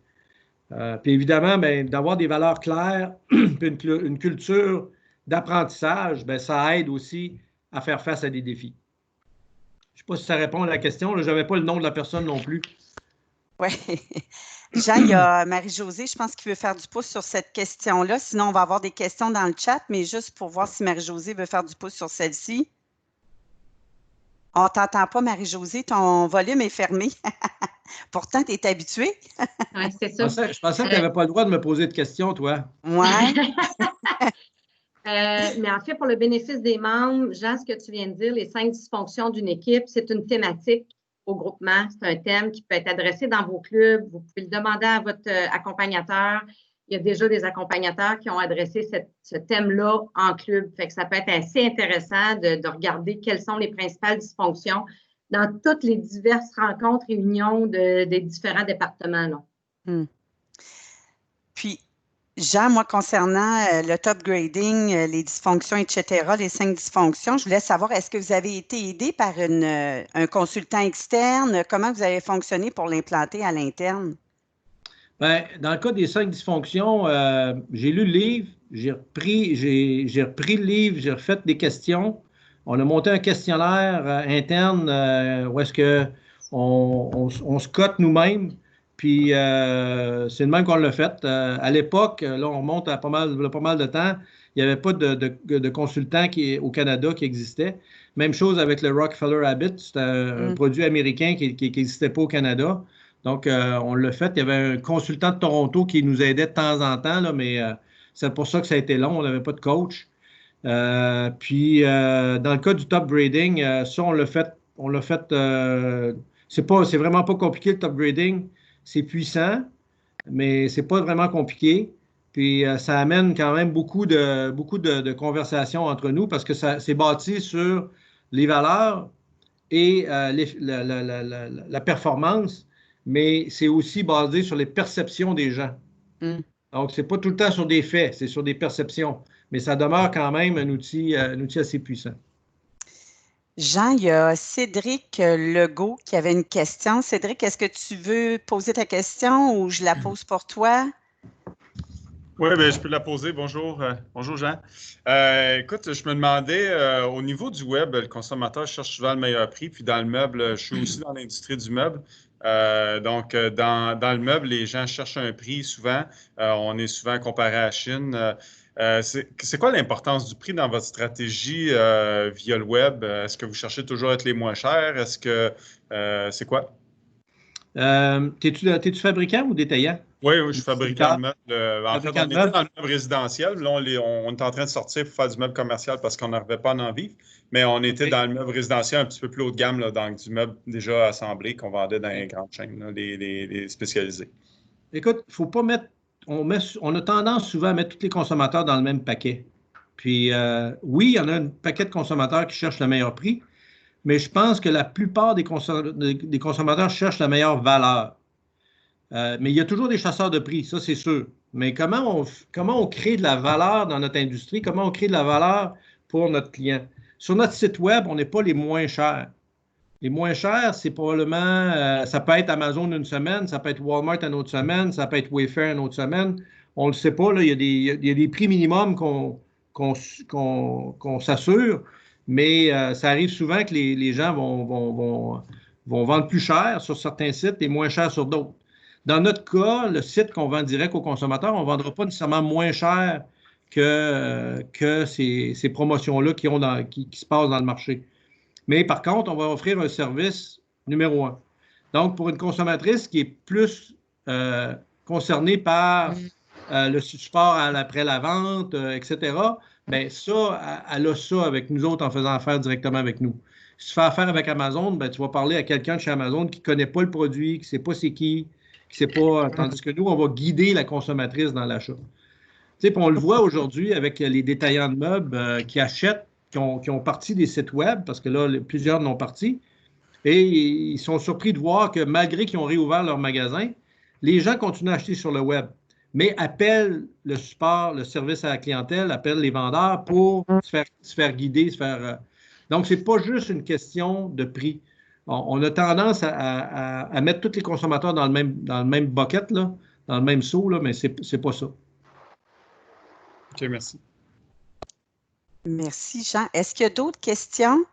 Puis évidemment, ben, d'avoir des valeurs claires, une culture d'apprentissage, ben, ça aide aussi à faire face à des défis. Je ne sais pas si ça répond à la question. Je n'avais pas le nom de la personne non plus. Oui. Jean, il y a Marie-Josée, je pense qu'il veut faire du pouce sur cette question-là. Sinon, on va avoir des questions dans le chat, mais juste pour voir si Marie-Josée veut faire du pouce sur celle-ci. On ne t'entend pas, Marie-Josée, ton volume est fermé. Pourtant, tu es habituée. Oui, c'est ça. Je pensais que tu n'avais pas le droit de me poser de questions, toi. Oui. Mais en fait, pour le bénéfice des membres, Jean, ce que tu viens de dire, les 5 dysfonctions d'une équipe, c'est une thématique au groupement. C'est un thème qui peut être adressé dans vos clubs. Vous pouvez le demander à votre accompagnateur. Il y a déjà des accompagnateurs qui ont adressé ce thème-là en club. Fait que ça peut être assez intéressant de regarder quelles sont les principales dysfonctions dans toutes les diverses rencontres, réunions des différents départements. Là. Puis, Jean, moi, concernant le top grading, les dysfonctions, etc., les 5 dysfonctions, je voulais savoir, est-ce que vous avez été aidé par un consultant externe? Comment vous avez fonctionné pour l'implanter à l'interne? Bien, dans le cas des 5 dysfonctions, j'ai lu le livre, j'ai repris le livre, j'ai refait des questions. On a monté un questionnaire interne où est-ce qu'on se cote nous-mêmes. Puis c'est le même qu'on l'a fait. À l'époque, là, on remonte à pas mal de temps, il n'y avait pas de consultant au Canada qui existait. Même chose avec le Rockefeller Habit, c'était un produit américain qui n'existait pas au Canada. Donc, on l'a fait. Il y avait un consultant de Toronto qui nous aidait de temps en temps, là, mais c'est pour ça que ça a été long. On n'avait pas de coach. Puis, dans le cas du top grading, ça, on l'a fait. C'est vraiment pas compliqué, le top grading. C'est puissant, mais c'est pas vraiment compliqué. Puis, ça amène quand même beaucoup de conversations entre nous parce que c'est bâti sur les valeurs et la performance, mais c'est aussi basé sur les perceptions des gens. Donc, c'est pas tout le temps sur des faits, c'est sur des perceptions. Mais ça demeure quand même un outil assez puissant. Jean, il y a Cédric Legault qui avait une question. Cédric, est-ce que tu veux poser ta question ou je la pose pour toi? Oui, bien, je peux la poser. Bonjour, bonjour Jean. Écoute, je me demandais, au niveau du web, le consommateur cherche souvent le meilleur prix, puis dans le meuble, je suis aussi dans l'industrie du meuble. Donc, dans le meuble, les gens cherchent un prix souvent. On est souvent comparé à la Chine. C'est quoi l'importance du prix dans votre stratégie via le web? Est-ce que vous cherchez toujours à être les moins chers? Est-ce que c'est quoi? T'es-tu fabricant ou détaillant? Oui, je suis fabricant de meubles. En fait, on était dans le meuble résidentiel. Là, on est en train de sortir pour faire du meuble commercial parce qu'on n'arrivait pas à en vivre. Mais on était dans le meuble résidentiel un petit peu plus haut de gamme, là, donc du meuble déjà assemblé qu'on vendait dans les grandes chaînes, là, les spécialisés. Écoute, il ne faut pas mettre. On a tendance souvent à mettre tous les consommateurs dans le même paquet. Puis, oui, il y en a un paquet de consommateurs qui cherchent le meilleur prix, mais je pense que la plupart des consommateurs cherchent la meilleure valeur. Mais il y a toujours des chasseurs de prix, ça c'est sûr. Mais comment on crée de la valeur dans notre industrie? Comment on crée de la valeur pour notre client? Sur notre site web, on n'est pas les moins chers. Les moins chers, c'est probablement, ça peut être Amazon une semaine, ça peut être Walmart une autre semaine, ça peut être Wayfair une autre semaine. On ne le sait pas, là, il y a des prix minimums qu'on s'assure, mais ça arrive souvent que les gens vont vendre plus cher sur certains sites et moins cher sur d'autres. Dans notre cas, le site qu'on vend direct aux consommateurs, on ne vendra pas nécessairement moins cher que ces promotions-là qui se passent dans le marché. Mais par contre, on va offrir un service numéro 1. Donc, pour une consommatrice qui est plus concernée par le support après la vente, etc., bien ça, elle a ça avec nous autres en faisant affaire directement avec nous. Si tu fais affaire avec Amazon, bien, tu vas parler à quelqu'un de chez Amazon qui ne connaît pas le produit, qui ne sait pas c'est qui ne sait pas. Tandis que nous, on va guider la consommatrice dans l'achat. Tu sais, on le voit aujourd'hui avec les détaillants de meubles qui achètent, qui ont parti des sites web, parce que là, plusieurs n'ont parti, et ils sont surpris de voir que malgré qu'ils ont réouvert leur magasin, les gens continuent à acheter sur le web, mais appellent le support, le service à la clientèle, appellent les vendeurs pour se faire guider, Donc, ce n'est pas juste une question de prix. On a tendance à mettre tous les consommateurs dans le même bucket, là, dans le même seau, là, mais ce n'est pas ça. OK, merci. Merci, Jean. Est-ce qu'il y a d'autres questions?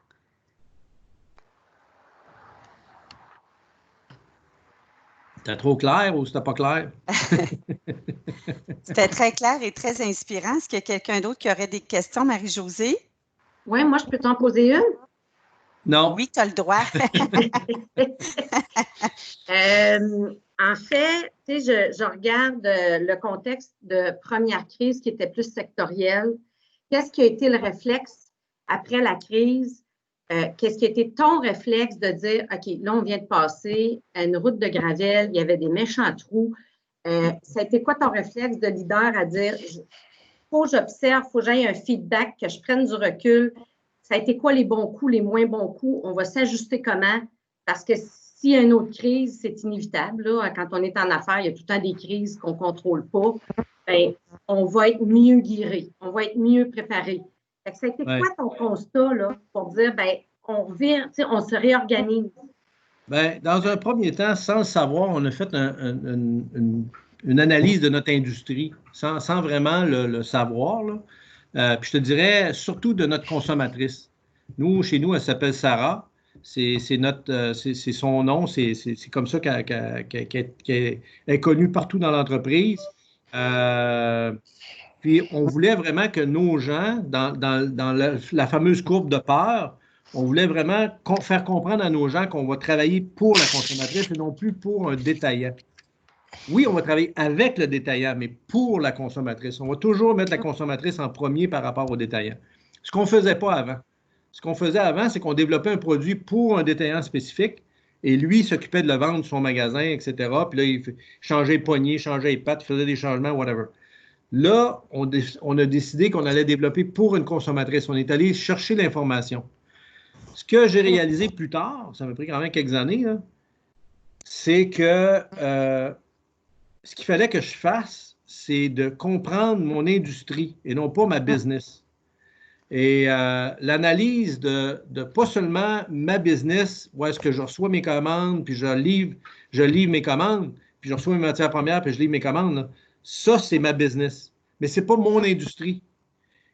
C'était trop clair ou c'était pas clair? C'était très clair et très inspirant. Est-ce qu'il y a quelqu'un d'autre qui aurait des questions, Marie-Josée? Oui, moi, je peux t'en poser une? Non. Oui, tu as le droit. En fait, tu sais, je regarde le contexte de première crise qui était plus sectoriel. Qu'est-ce qui a été le réflexe après la crise? Qu'est-ce qui a été ton réflexe de dire, OK, là, on vient de passer à une route de gravel, il y avait des méchants trous. Ça a été quoi ton réflexe de leader à dire, faut que j'observe, faut que j'aille un feedback, que je prenne du recul? Ça a été quoi les bons coups, les moins bons coups? On va s'ajuster comment? Parce que s'il y a une autre crise, c'est inévitable. Là. Quand on est en affaires, il y a tout le temps des crises qu'on ne contrôle pas. Bien, on va être mieux guéri, on va être mieux préparé. Fait que ça a été quoi ton constat là, pour dire, bien, on revient, on se réorganise? Bien, dans un premier temps, sans le savoir, on a fait une analyse de notre industrie, sans vraiment le savoir, là. Puis je te dirais surtout de notre consommatrice. Chez nous, elle s'appelle Sarah. C'est son nom, c'est comme ça qu'elle est connue partout dans l'entreprise. Puis on voulait vraiment que nos gens, dans la fameuse courbe de peur, on voulait vraiment faire comprendre à nos gens qu'on va travailler pour la consommatrice et non plus pour un détaillant. Oui, on va travailler avec le détaillant, mais pour la consommatrice. On va toujours mettre la consommatrice en premier par rapport au détaillant. Ce qu'on ne faisait pas avant. Ce qu'on faisait avant, c'est qu'on développait un produit pour un détaillant spécifique et lui s'occupait de le vendre sur son magasin, etc. Puis là, il changeait les poignées, changeait les pattes, faisait des changements, whatever. Là, on a décidé qu'on allait développer pour une consommatrice. On est allé chercher l'information. Ce que j'ai réalisé plus tard, ça m'a pris quand même quelques années, c'est que ce qu'il fallait que je fasse, c'est de comprendre mon industrie et non pas ma business. Et l'analyse de pas seulement ma business, où est-ce que je reçois mes commandes, puis je livre mes commandes, puis je reçois mes matières premières, puis je livre mes commandes, là. Ça, c'est ma business. Mais ce n'est pas mon industrie.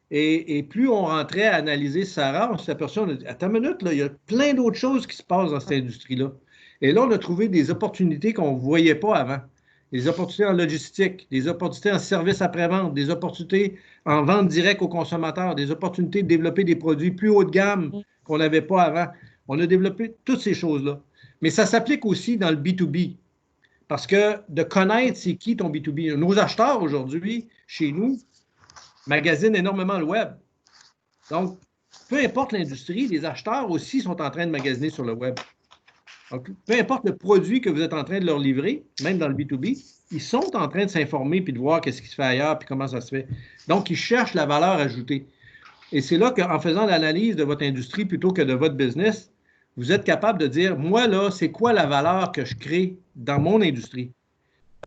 Et plus on rentrait à analyser Sarah, on s'est aperçu, attends une minute, là, il y a plein d'autres choses qui se passent dans cette industrie-là. Et là, on a trouvé des opportunités qu'on ne voyait pas avant. Des opportunités en logistique, des opportunités en service après-vente, des opportunités en vente directe aux consommateurs, des opportunités de développer des produits plus haut de gamme qu'on n'avait pas avant. On a développé toutes ces choses-là. Mais ça s'applique aussi dans le B2B. Parce que de connaître c'est qui ton B2B. Nos acheteurs aujourd'hui, chez nous, magasinent énormément le web. Donc, peu importe l'industrie, les acheteurs aussi sont en train de magasiner sur le web. Donc, peu importe le produit que vous êtes en train de leur livrer, même dans le B2B, ils sont en train de s'informer puis de voir qu'est-ce qui se fait ailleurs puis comment ça se fait. Donc, ils cherchent la valeur ajoutée. Et c'est là qu'en faisant l'analyse de votre industrie plutôt que de votre business, vous êtes capable de dire, moi, là, c'est quoi la valeur que je crée dans mon industrie?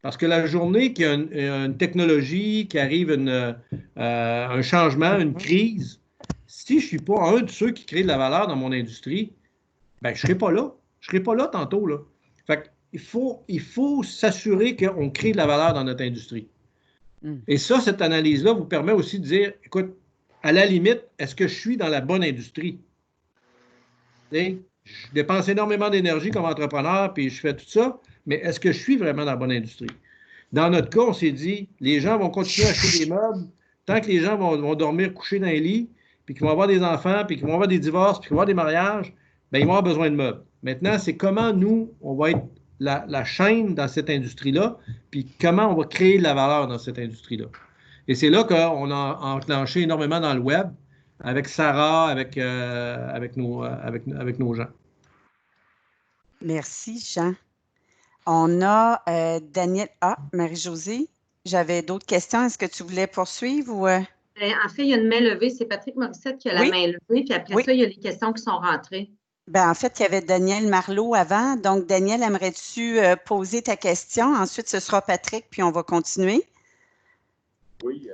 Parce que la journée qu'il y a une technologie, qui arrive un changement, une crise, si je ne suis pas un de ceux qui crée de la valeur dans mon industrie, ben, je ne serai pas là. Je ne serai pas là tantôt, là. Fait qu'il faut s'assurer qu'on crée de la valeur dans notre industrie. Et ça, cette analyse-là vous permet aussi de dire, écoute, à la limite, est-ce que je suis dans la bonne industrie? Je dépense énormément d'énergie comme entrepreneur, puis je fais tout ça, mais est-ce que je suis vraiment dans la bonne industrie? Dans notre cas, on s'est dit, les gens vont continuer à acheter des meubles tant que les gens vont dormir couchés dans les lits, puis qu'ils vont avoir des enfants, puis qu'ils vont avoir des divorces, puis qu'ils vont avoir des mariages, bien, ils vont avoir besoin de meubles. Maintenant, c'est comment nous, on va être la chaîne dans cette industrie-là, puis comment on va créer de la valeur dans cette industrie-là. Et c'est là qu'on a enclenché énormément dans le web, avec Sarah, avec nos gens. Merci, Jean. On a Daniel. Ah, Marie-Josée, j'avais d'autres questions. Est-ce que tu voulais poursuivre ou… En fait, il y a une main levée. C'est Patrick Morissette qui a la main levée. Puis après ça, il y a les questions qui sont rentrées. Ben, en fait, il y avait Daniel Marleau avant. Donc, Daniel, aimerais-tu poser ta question? Ensuite, ce sera Patrick, puis on va continuer. Oui.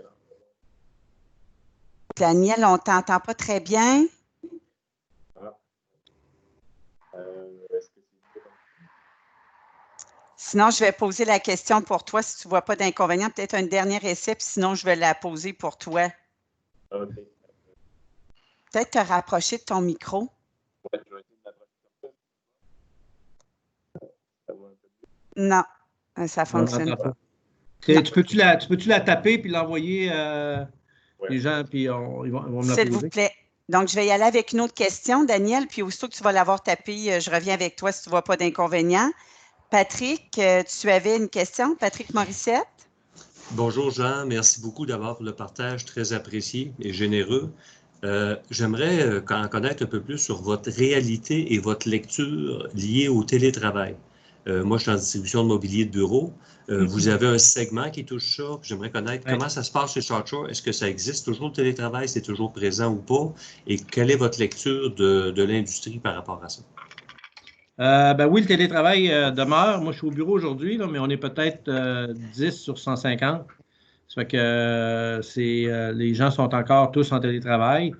Daniel, on ne t'entend pas très bien. Sinon, je vais poser la question pour toi si tu ne vois pas d'inconvénient. Peut-être un dernier essai, puis sinon, je vais la poser pour toi. OK. Peut-être te rapprocher de ton micro. Ouais, je vais essayer de m'approcher comme ça. Non, ça ne fonctionne pas. Tu peux-tu la taper puis l'envoyer les gens, puis ils vont me la poser? S'il vous plaît. Donc, je vais y aller avec une autre question, Daniel, puis aussitôt que tu vas l'avoir tapée, je reviens avec toi si tu ne vois pas d'inconvénient. Patrick, tu avais une question? Patrick Morissette? Bonjour Jean, merci beaucoup d'avoir pour le partage très apprécié et généreux. J'aimerais en connaître un peu plus sur votre réalité et votre lecture liée au télétravail. Moi, je suis en distribution de mobilier de bureau. Vous avez un segment qui touche ça. J'aimerais connaître comment ça se passe chez Chartshore. Est-ce que ça existe toujours le télétravail? C'est toujours présent ou pas? Et quelle est votre lecture de l'industrie par rapport à ça? Ben oui, le télétravail demeure. Moi, je suis au bureau aujourd'hui, mais on est peut-être 10 sur 150. Ça fait que les gens sont encore tous en télétravail.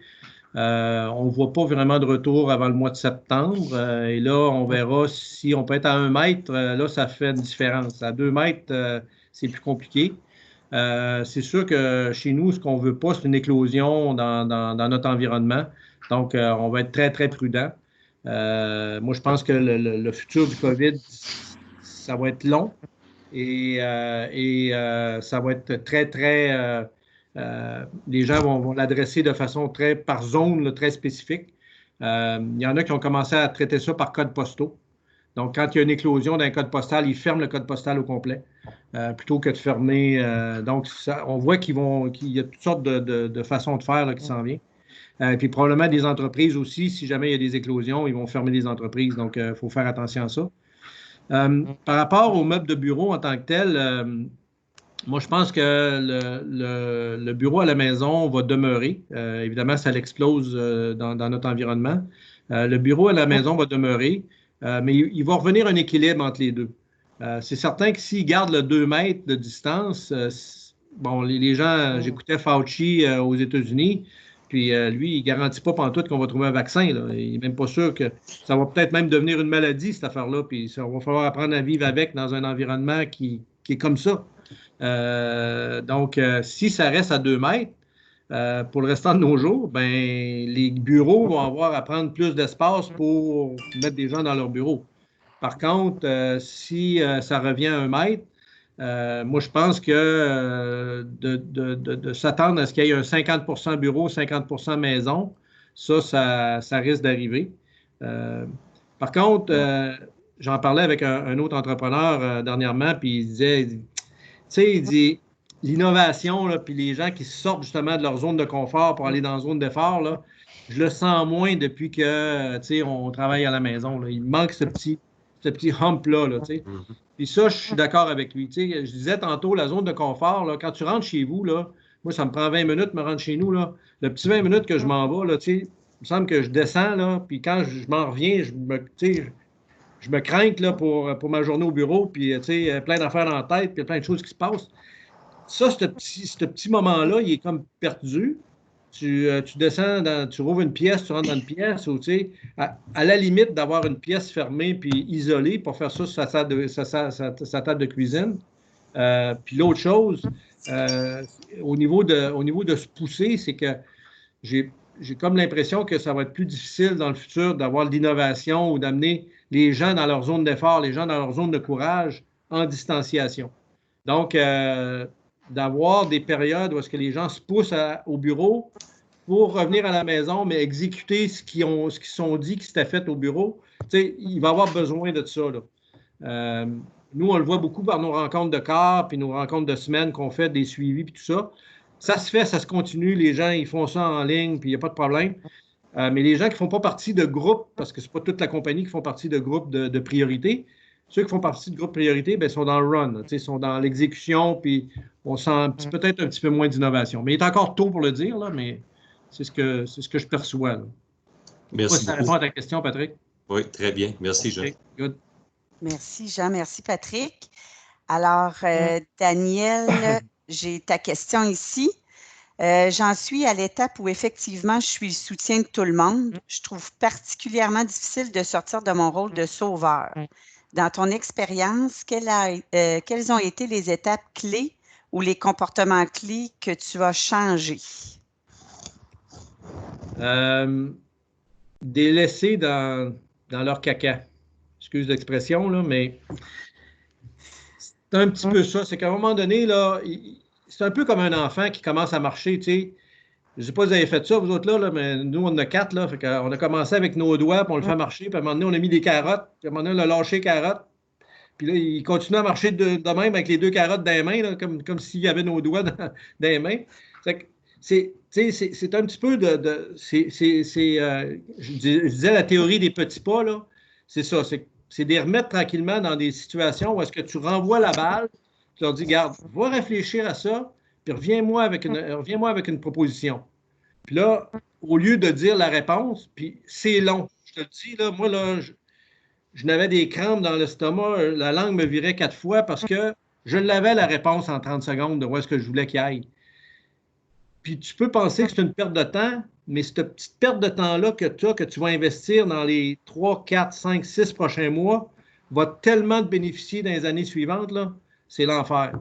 On ne voit pas vraiment de retour avant le mois de septembre. Et là, on verra si on peut être à 1 mètre. Là, ça fait une différence. À 2 mètres, c'est plus compliqué. C'est sûr que chez nous, ce qu'on ne veut pas, c'est une éclosion dans notre environnement. Donc, on va être très, très prudent. Moi, je pense que le futur du COVID, ça va être long et ça va être très, très… les gens vont l'adresser de façon par zone, là, très spécifique. Il y en a qui ont commencé à traiter ça par codes postaux. Donc, quand il y a une éclosion d'un code postal, ils ferment le code postal au complet plutôt que de fermer. Donc, on voit qu'il y a toutes sortes de façons de faire là, qui s'en viennent. Puis probablement des entreprises aussi, si jamais il y a des éclosions, ils vont fermer des entreprises. Donc, il faut faire attention à ça. Par rapport aux meubles de bureau en tant que tel, moi, je pense que le bureau à la maison va demeurer. Évidemment, ça l'explose dans notre environnement. Le bureau à la maison va demeurer, mais il va revenir un équilibre entre les deux. C'est certain que s'ils gardent le 2 mètres de distance, bon, les gens, j'écoutais Fauci aux États-Unis, puis lui, il ne garantit pas pantoute qu'on va trouver un vaccin. Là. Il n'est même pas sûr que ça va peut-être même devenir une maladie, cette affaire-là, puis ça va falloir apprendre à vivre avec dans un environnement qui est comme ça. Donc, si ça reste à 2 mètres pour le restant de nos jours, ben, les bureaux vont avoir à prendre plus d'espace pour mettre des gens dans leur bureau. Par contre, si ça revient à 1 mètre, moi, je pense que de s'attendre à ce qu'il y ait un 50% bureau, 50% maison, ça risque d'arriver. Par contre, j'en parlais avec un autre entrepreneur dernièrement, puis il disait, tu sais, il dit, l'innovation, puis les gens qui sortent justement de leur zone de confort pour aller dans la zone d'effort, là, je le sens moins depuis que, tu sais, on travaille à la maison. Là. Il manque ce petit hump-là, tu sais. Puis ça, je suis d'accord avec lui. Tu sais, je disais tantôt, la zone de confort, là, quand tu rentres chez vous, là, moi, ça me prend 20 minutes de me rendre chez nous. Là. Le petit 20 minutes que je m'en vais, là, tu sais, il me semble que je descends, là, puis quand je m'en reviens, je me crains là, pour ma journée au bureau, puis tu sais, plein d'affaires dans la tête, puis plein de choses qui se passent. Ça, ce petit moment-là, il est comme perdu. tu descends, tu rouvres une pièce, tu rentres dans une pièce, ou tu sais, à la limite d'avoir une pièce fermée puis isolée pour faire ça sur sa table de cuisine. Puis l'autre chose, au niveau de se pousser, c'est que j'ai comme l'impression que ça va être plus difficile dans le futur d'avoir de l'innovation ou d'amener les gens dans leur zone d'effort, les gens dans leur zone de courage en distanciation. Donc, d'avoir des périodes où est-ce que les gens se poussent au bureau pour revenir à la maison, mais exécuter ce qu'ils sont dit qui s'était fait au bureau, tu sais, il va avoir besoin de ça, là. Nous, on le voit beaucoup par nos rencontres de corps, puis nos rencontres de semaine qu'on fait, des suivis, puis tout ça. Ça se fait, ça se continue. Les gens, ils font ça en ligne, puis il n'y a pas de problème. Mais les gens qui ne font pas partie de groupe, parce que ce n'est pas toute la compagnie qui font partie de groupe de priorité, ceux qui font partie de groupe priorité, bien, sont dans le run, sont dans l'exécution, puis on sent peut-être un petit peu moins d'innovation. Mais il est encore tôt pour le dire, là, mais c'est ce que je perçois. Là. Merci. Ça répond à ta question, Patrick? Oui, très bien. Merci, Jean. Okay, good. Merci, Jean. Merci, Patrick. Alors, Daniel, j'ai ta question ici. J'en suis à l'étape où effectivement, je suis le soutien de tout le monde. Je trouve particulièrement difficile de sortir de mon rôle de sauveur. Dans ton expérience, quelles ont été les étapes clés ou les comportements clés que tu as changés? Des laisser dans leur caca. Excuse l'expression, là, mais c'est un petit peu ça. C'est qu'à un moment donné, là, c'est un peu comme un enfant qui commence à marcher, tu sais. Je ne sais pas si vous avez fait ça, vous autres, là, mais nous, on en a 4, là. Fait qu'on a commencé avec nos doigts, puis on le fait marcher, puis à un moment donné, on a mis des carottes, puis à un moment donné, on a lâché les carottes. Puis là, il continue à marcher de même avec les 2 carottes dans les mains, là, comme s'il y avait nos doigts dans les mains. C'est un petit peu je disais la théorie des petits pas, là. C'est ça, c'est de les remettre tranquillement dans des situations où est-ce que tu renvoies la balle, tu leur dis, regarde, va réfléchir à ça, puis reviens-moi avec une proposition. Puis là, au lieu de dire la réponse, puis c'est long, je te le dis, là, moi, là, je n'avais des crampes dans l'estomac, la langue me virait 4 fois parce que je l'avais la réponse en 30 secondes de où est-ce que je voulais qu'il aille. Puis tu peux penser que c'est une perte de temps, mais cette petite perte de temps-là que tu vas investir dans les 3, 4, 5, 6 prochains mois va tellement te bénéficier dans les années suivantes, là, c'est l'enfer.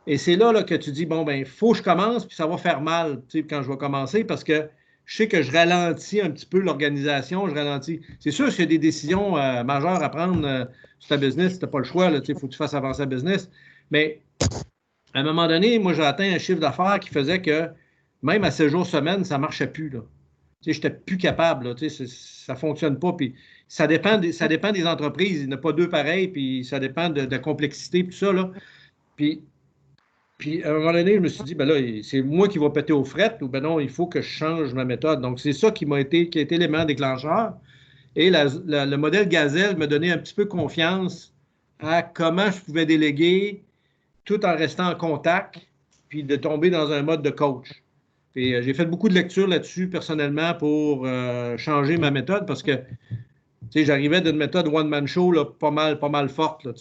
Et c'est là, que tu dis, bon, ben, il faut que je commence, puis ça va faire mal, tu sais, quand je vais commencer, parce que je sais que je ralentis un petit peu l'organisation, je ralentis. C'est sûr qu'il y a des décisions majeures à prendre sur ta business, tu n'as pas le choix, il faut que tu fasses avancer la business. Mais à un moment donné, moi, j'ai atteint un chiffre d'affaires qui faisait que même à 7 jours semaine, ça ne marchait plus. Là. Je n'étais plus capable. Là, ça ne fonctionne pas. Puis ça dépend des entreprises. Il n'y en a pas deux pareils. Puis ça dépend de la complexité et tout ça. Là. Puis à un moment donné, je me suis dit, ben là, c'est moi qui vais péter aux frettes ou ben non, il faut que je change ma méthode. Donc, c'est ça qui a été l'élément déclencheur. Et le modèle Gazelle m'a donné un petit peu confiance à comment je pouvais déléguer tout en restant en contact puis de tomber dans un mode de coach. Puis, j'ai fait beaucoup de lectures là-dessus personnellement pour changer ma méthode parce que j'arrivais d'une méthode one-man show là, pas mal forte. Là,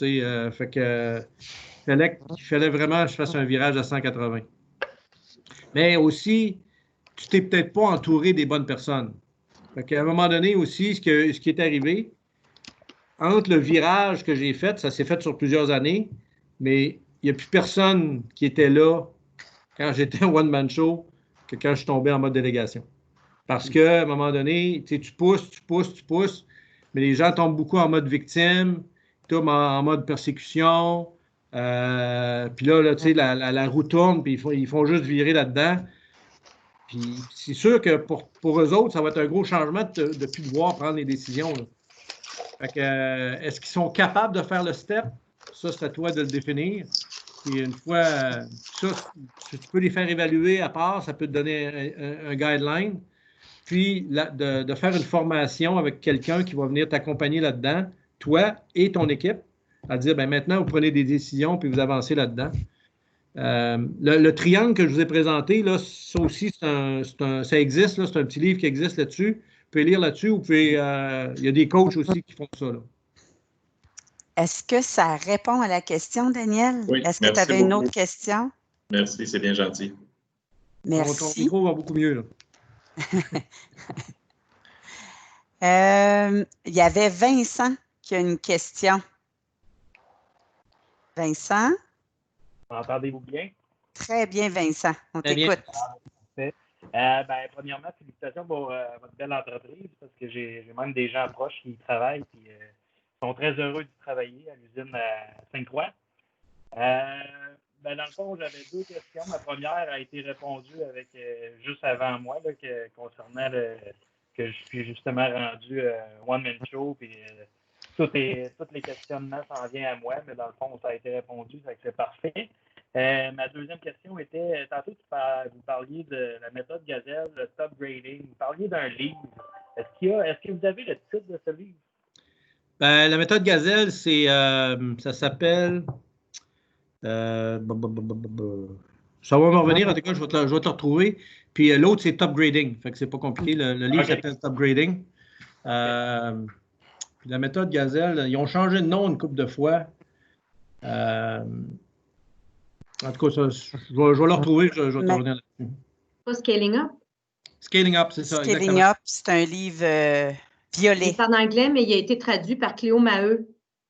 fait que il fallait vraiment que je fasse un virage à 180. Mais aussi, tu t'es peut-être pas entouré des bonnes personnes. Fait qu'à un moment donné aussi, ce qui est arrivé, entre le virage que j'ai fait, ça s'est fait sur plusieurs années, mais il n'y a plus personne qui était là quand j'étais en one-man show que quand je suis tombé en mode délégation. Parce qu'à un moment donné, tu pousses, mais les gens tombent beaucoup en mode victime, tombent en mode persécution, puis là la roue tourne, puis ils font juste virer là-dedans. Puis c'est sûr que pour eux autres, ça va être un gros changement de ne plus devoir prendre les décisions. Là. Fait que, est-ce qu'ils sont capables de faire le step? Ça, c'est à toi de le définir. Puis une fois, ça, tu peux les faire évaluer à part, ça peut te donner un guideline. Puis de faire une formation avec quelqu'un qui va venir t'accompagner là-dedans, toi et ton équipe, à dire, ben maintenant, vous prenez des décisions puis vous avancez là-dedans. Le triangle que je vous ai présenté, là, ça aussi, ça existe, là, c'est un petit livre qui existe là-dessus. Vous pouvez lire là-dessus, il y a des coachs aussi qui font ça. Là. Est-ce que ça répond à la question, Daniel? Oui, est-ce que tu avais une autre question? Merci, c'est bien gentil. Merci. Ton micro va beaucoup mieux. Là. Il y avait Vincent qui a une question. Vincent? M'entendez-vous bien? Très bien, Vincent. On Très bien. t'écoute. Premièrement, félicitations pour votre belle entreprise parce que j'ai même des gens proches qui y travaillent et sont très heureux d'y travailler à l'usine Sainte-Croix. Dans le fond, j'avais deux questions. Ma première a été répondue avec juste avant moi là, concernant que je suis justement rendu one-man show puis tous les questionnements s'en viennent à moi, mais dans le fond, ça a été répondu, c'est parfait. Ma deuxième question était, tantôt vous parliez de la méthode Gazelle, le top grading, vous parliez d'un livre. Est-ce que vous avez le titre de ce livre? La méthode Gazelle, ça s'appelle... ça va me revenir, en tout cas, je vais te le retrouver. Puis l'autre, c'est top grading. Fait que c'est pas compliqué. Le livre s'appelle top grading. Puis la méthode Gazelle, ils ont changé de nom une couple de fois. En tout cas, je vais le retrouver, je vais te revenir là-dessus. Pas Scaling Up? Scaling Up, c'est ça. Scaling Exactement. Up, c'est un livre violet. Il est en anglais, mais il a été traduit par Cléo Maheu.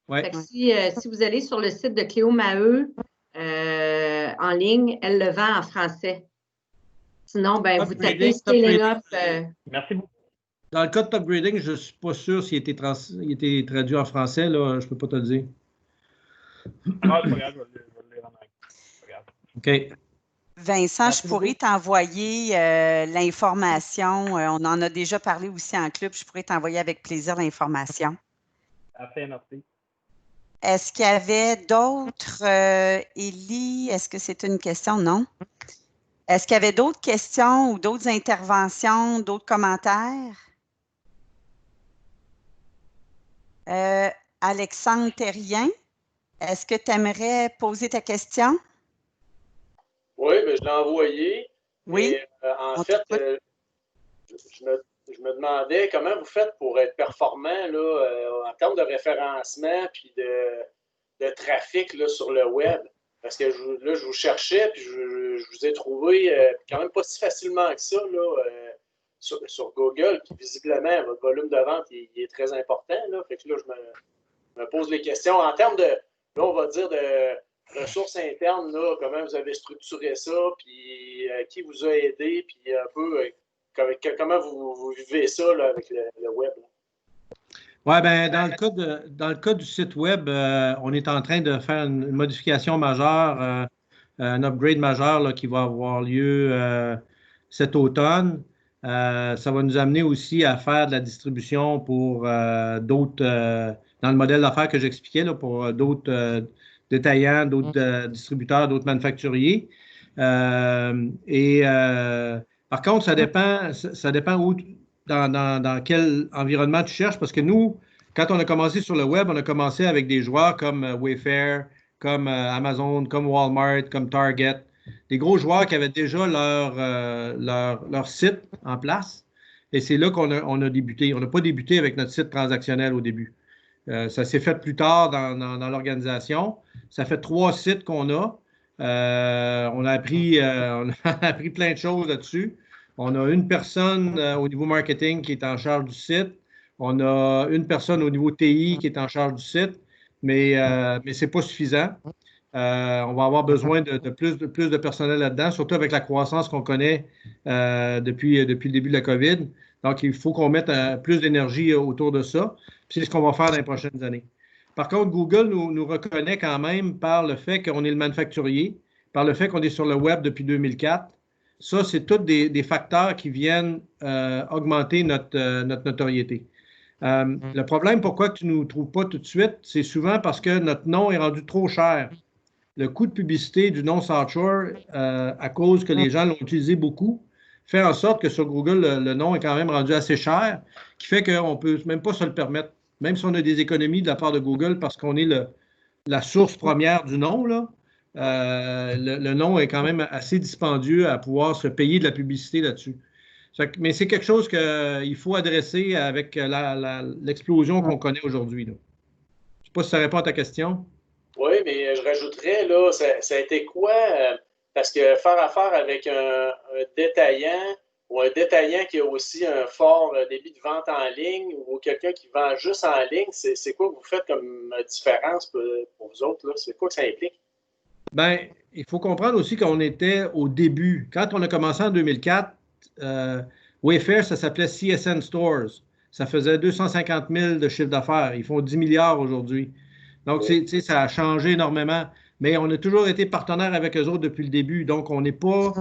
Ouais. Fait que si vous allez sur le site de Cléo Maheu en ligne, elle le vend en français. Sinon, vous tapez Scaling Up. Merci beaucoup. Dans le cas de top grading, je ne suis pas sûr s'il a été traduit en français. Là, je ne peux pas te le dire. Ah, c'est pas grave, je vais le lire en anglais. OK. Vincent, Merci je pourrais t'envoyer l'information. On en a déjà parlé aussi en club. Je pourrais t'envoyer avec plaisir l'information. Parfait, merci. Est-ce qu'il y avait d'autres, Élie? Est-ce que c'est une question? Non. Est-ce qu'il y avait d'autres questions ou d'autres interventions, d'autres commentaires? Alexandre Terrien, est-ce que tu aimerais poser ta question? Oui, je l'ai envoyé. Oui. Et, en fait, je me demandais comment vous faites pour être performant là, en termes de référencement puis de trafic là, sur le web. Parce que je vous cherchais puis je vous ai trouvé quand même pas si facilement que ça là, sur Google. Puis visiblement, votre volume de vente il est très important. Là. Fait que là, je me pose les questions en termes de, là, on va dire, de ressources internes, là, comment vous avez structuré ça, puis qui vous a aidé, puis un peu comment vous vivez ça là, avec le web. Oui, dans le cas du site web, on est en train de faire une modification majeure, un upgrade majeur là, qui va avoir lieu cet automne. Ça va nous amener aussi à faire de la distribution pour d'autres, dans le modèle d'affaires que j'expliquais, là, pour d'autres détaillants, d'autres distributeurs, d'autres manufacturiers. Par contre, ça dépend où, dans quel environnement tu cherches, parce que nous, quand on a commencé sur le web, on a commencé avec des joueurs comme Wayfair, comme Amazon, comme Walmart, comme Target, des gros joueurs qui avaient déjà leur site en place. Et c'est là qu'on a débuté. On n'a pas débuté avec notre site transactionnel au début. Ça s'est fait plus tard dans l'organisation. Ça fait 3 sites qu'on a. On a appris plein de choses là-dessus. On a une personne au niveau marketing qui est en charge du site. On a une personne au niveau TI qui est en charge du site, mais ce n'est pas suffisant. On va avoir besoin de plus de personnel là-dedans, surtout avec la croissance qu'on connaît depuis le début de la COVID. Donc, il faut qu'on mette plus d'énergie autour de ça. Puis c'est ce qu'on va faire dans les prochaines années. Par contre, Google nous reconnaît quand même par le fait qu'on est le manufacturier, par le fait qu'on est sur le web depuis 2004. Ça, c'est tous des facteurs qui viennent augmenter notre notoriété. Le problème, pourquoi tu ne nous trouves pas tout de suite, c'est souvent parce que notre nom est rendu trop cher. Le coût de publicité du nom South Shore, à cause que les gens l'ont utilisé beaucoup, fait en sorte que sur Google, le nom est quand même rendu assez cher, qui fait qu'on ne peut même pas se le permettre. Même si on a des économies de la part de Google parce qu'on est la source première du nom, là, le nom est quand même assez dispendieux à pouvoir se payer de la publicité là-dessus. Mais c'est quelque chose qu'il faut adresser avec l'explosion qu'on connaît aujourd'hui. Je ne sais pas si ça répond à ta question. Oui, mais je rajouterais, là, ça a été quoi? Parce que faire affaire avec un détaillant ou un détaillant qui a aussi un fort débit de vente en ligne ou quelqu'un qui vend juste en ligne, c'est quoi que vous faites comme différence pour vous autres, là? C'est quoi que ça implique? Bien, il faut comprendre aussi qu'on était au début. Quand on a commencé en 2004, Wayfair, ça s'appelait CSN Stores. Ça faisait 250 000 de chiffre d'affaires. Ils font 10 milliards aujourd'hui. Donc, ça a changé énormément. Mais on a toujours été partenaire avec eux autres depuis le début. Donc, on n'est pas...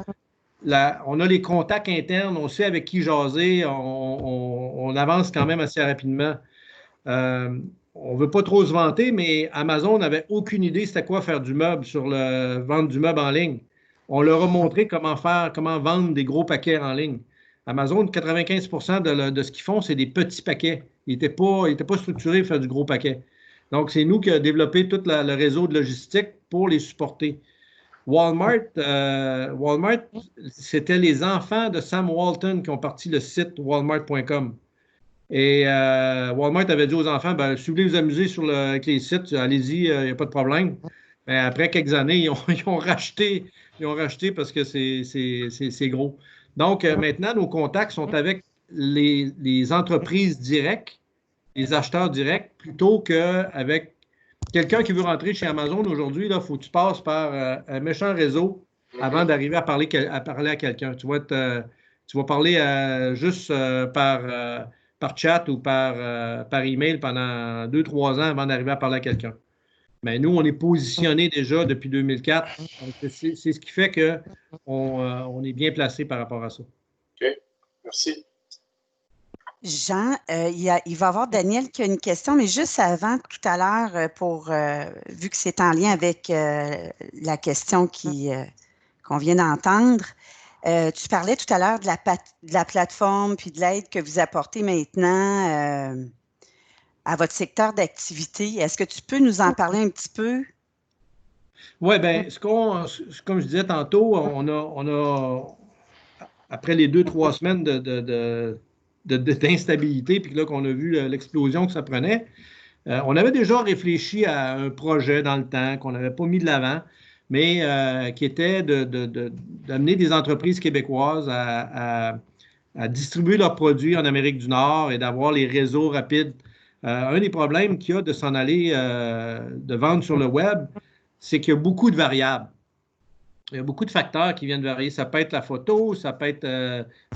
on a les contacts internes, on sait avec qui jaser, on avance quand même assez rapidement. On ne veut pas trop se vanter, mais Amazon n'avait aucune idée c'était quoi faire du meuble vendre du meuble en ligne. On leur a montré comment vendre des gros paquets en ligne. Amazon, 95% de ce qu'ils font, c'est des petits paquets. Ils n'étaient pas structurés pour faire du gros paquet. Donc, c'est nous qui avons développé tout le réseau de logistique pour les supporter. Walmart, c'était les enfants de Sam Walton qui ont parti le site walmart.com. Et Walmart avait dit aux enfants, ben, si vous voulez vous amuser avec les sites, allez-y, il n'y a pas de problème. Mais après quelques années, ils ont racheté parce que c'est gros. Donc, maintenant, nos contacts sont avec les entreprises directes, les acheteurs directs, plutôt qu'avec quelqu'un qui veut rentrer chez Amazon aujourd'hui. Il faut que tu passes par un méchant réseau avant d'arriver à parler à quelqu'un. Tu vas parler juste par chat ou par email pendant 2-3 ans avant d'arriver à parler à quelqu'un. Mais nous, on est positionné déjà depuis 2004. Donc, c'est ce qui fait qu'on est bien placé par rapport à ça. OK. Merci. Jean, il va y avoir Daniel qui a une question, mais juste avant, tout à l'heure, vu que c'est en lien avec la question qu'on vient d'entendre, tu parlais tout à l'heure de la plateforme puis de l'aide que vous apportez maintenant à votre secteur d'activité. Est-ce que tu peux nous en parler un petit peu? Oui, bien, comme je disais tantôt, on a après les 2-3 semaines d'instabilité, puis là qu'on a vu l'explosion que ça prenait, on avait déjà réfléchi à un projet dans le temps qu'on n'avait pas mis de l'avant, mais qui était d'amener des entreprises québécoises à distribuer leurs produits en Amérique du Nord et d'avoir les réseaux rapides. Un des problèmes qu'il y a de s'en aller de vendre sur le web, c'est qu'il y a beaucoup de variables. Il y a beaucoup de facteurs qui viennent varier. Ça peut être la photo, ça peut être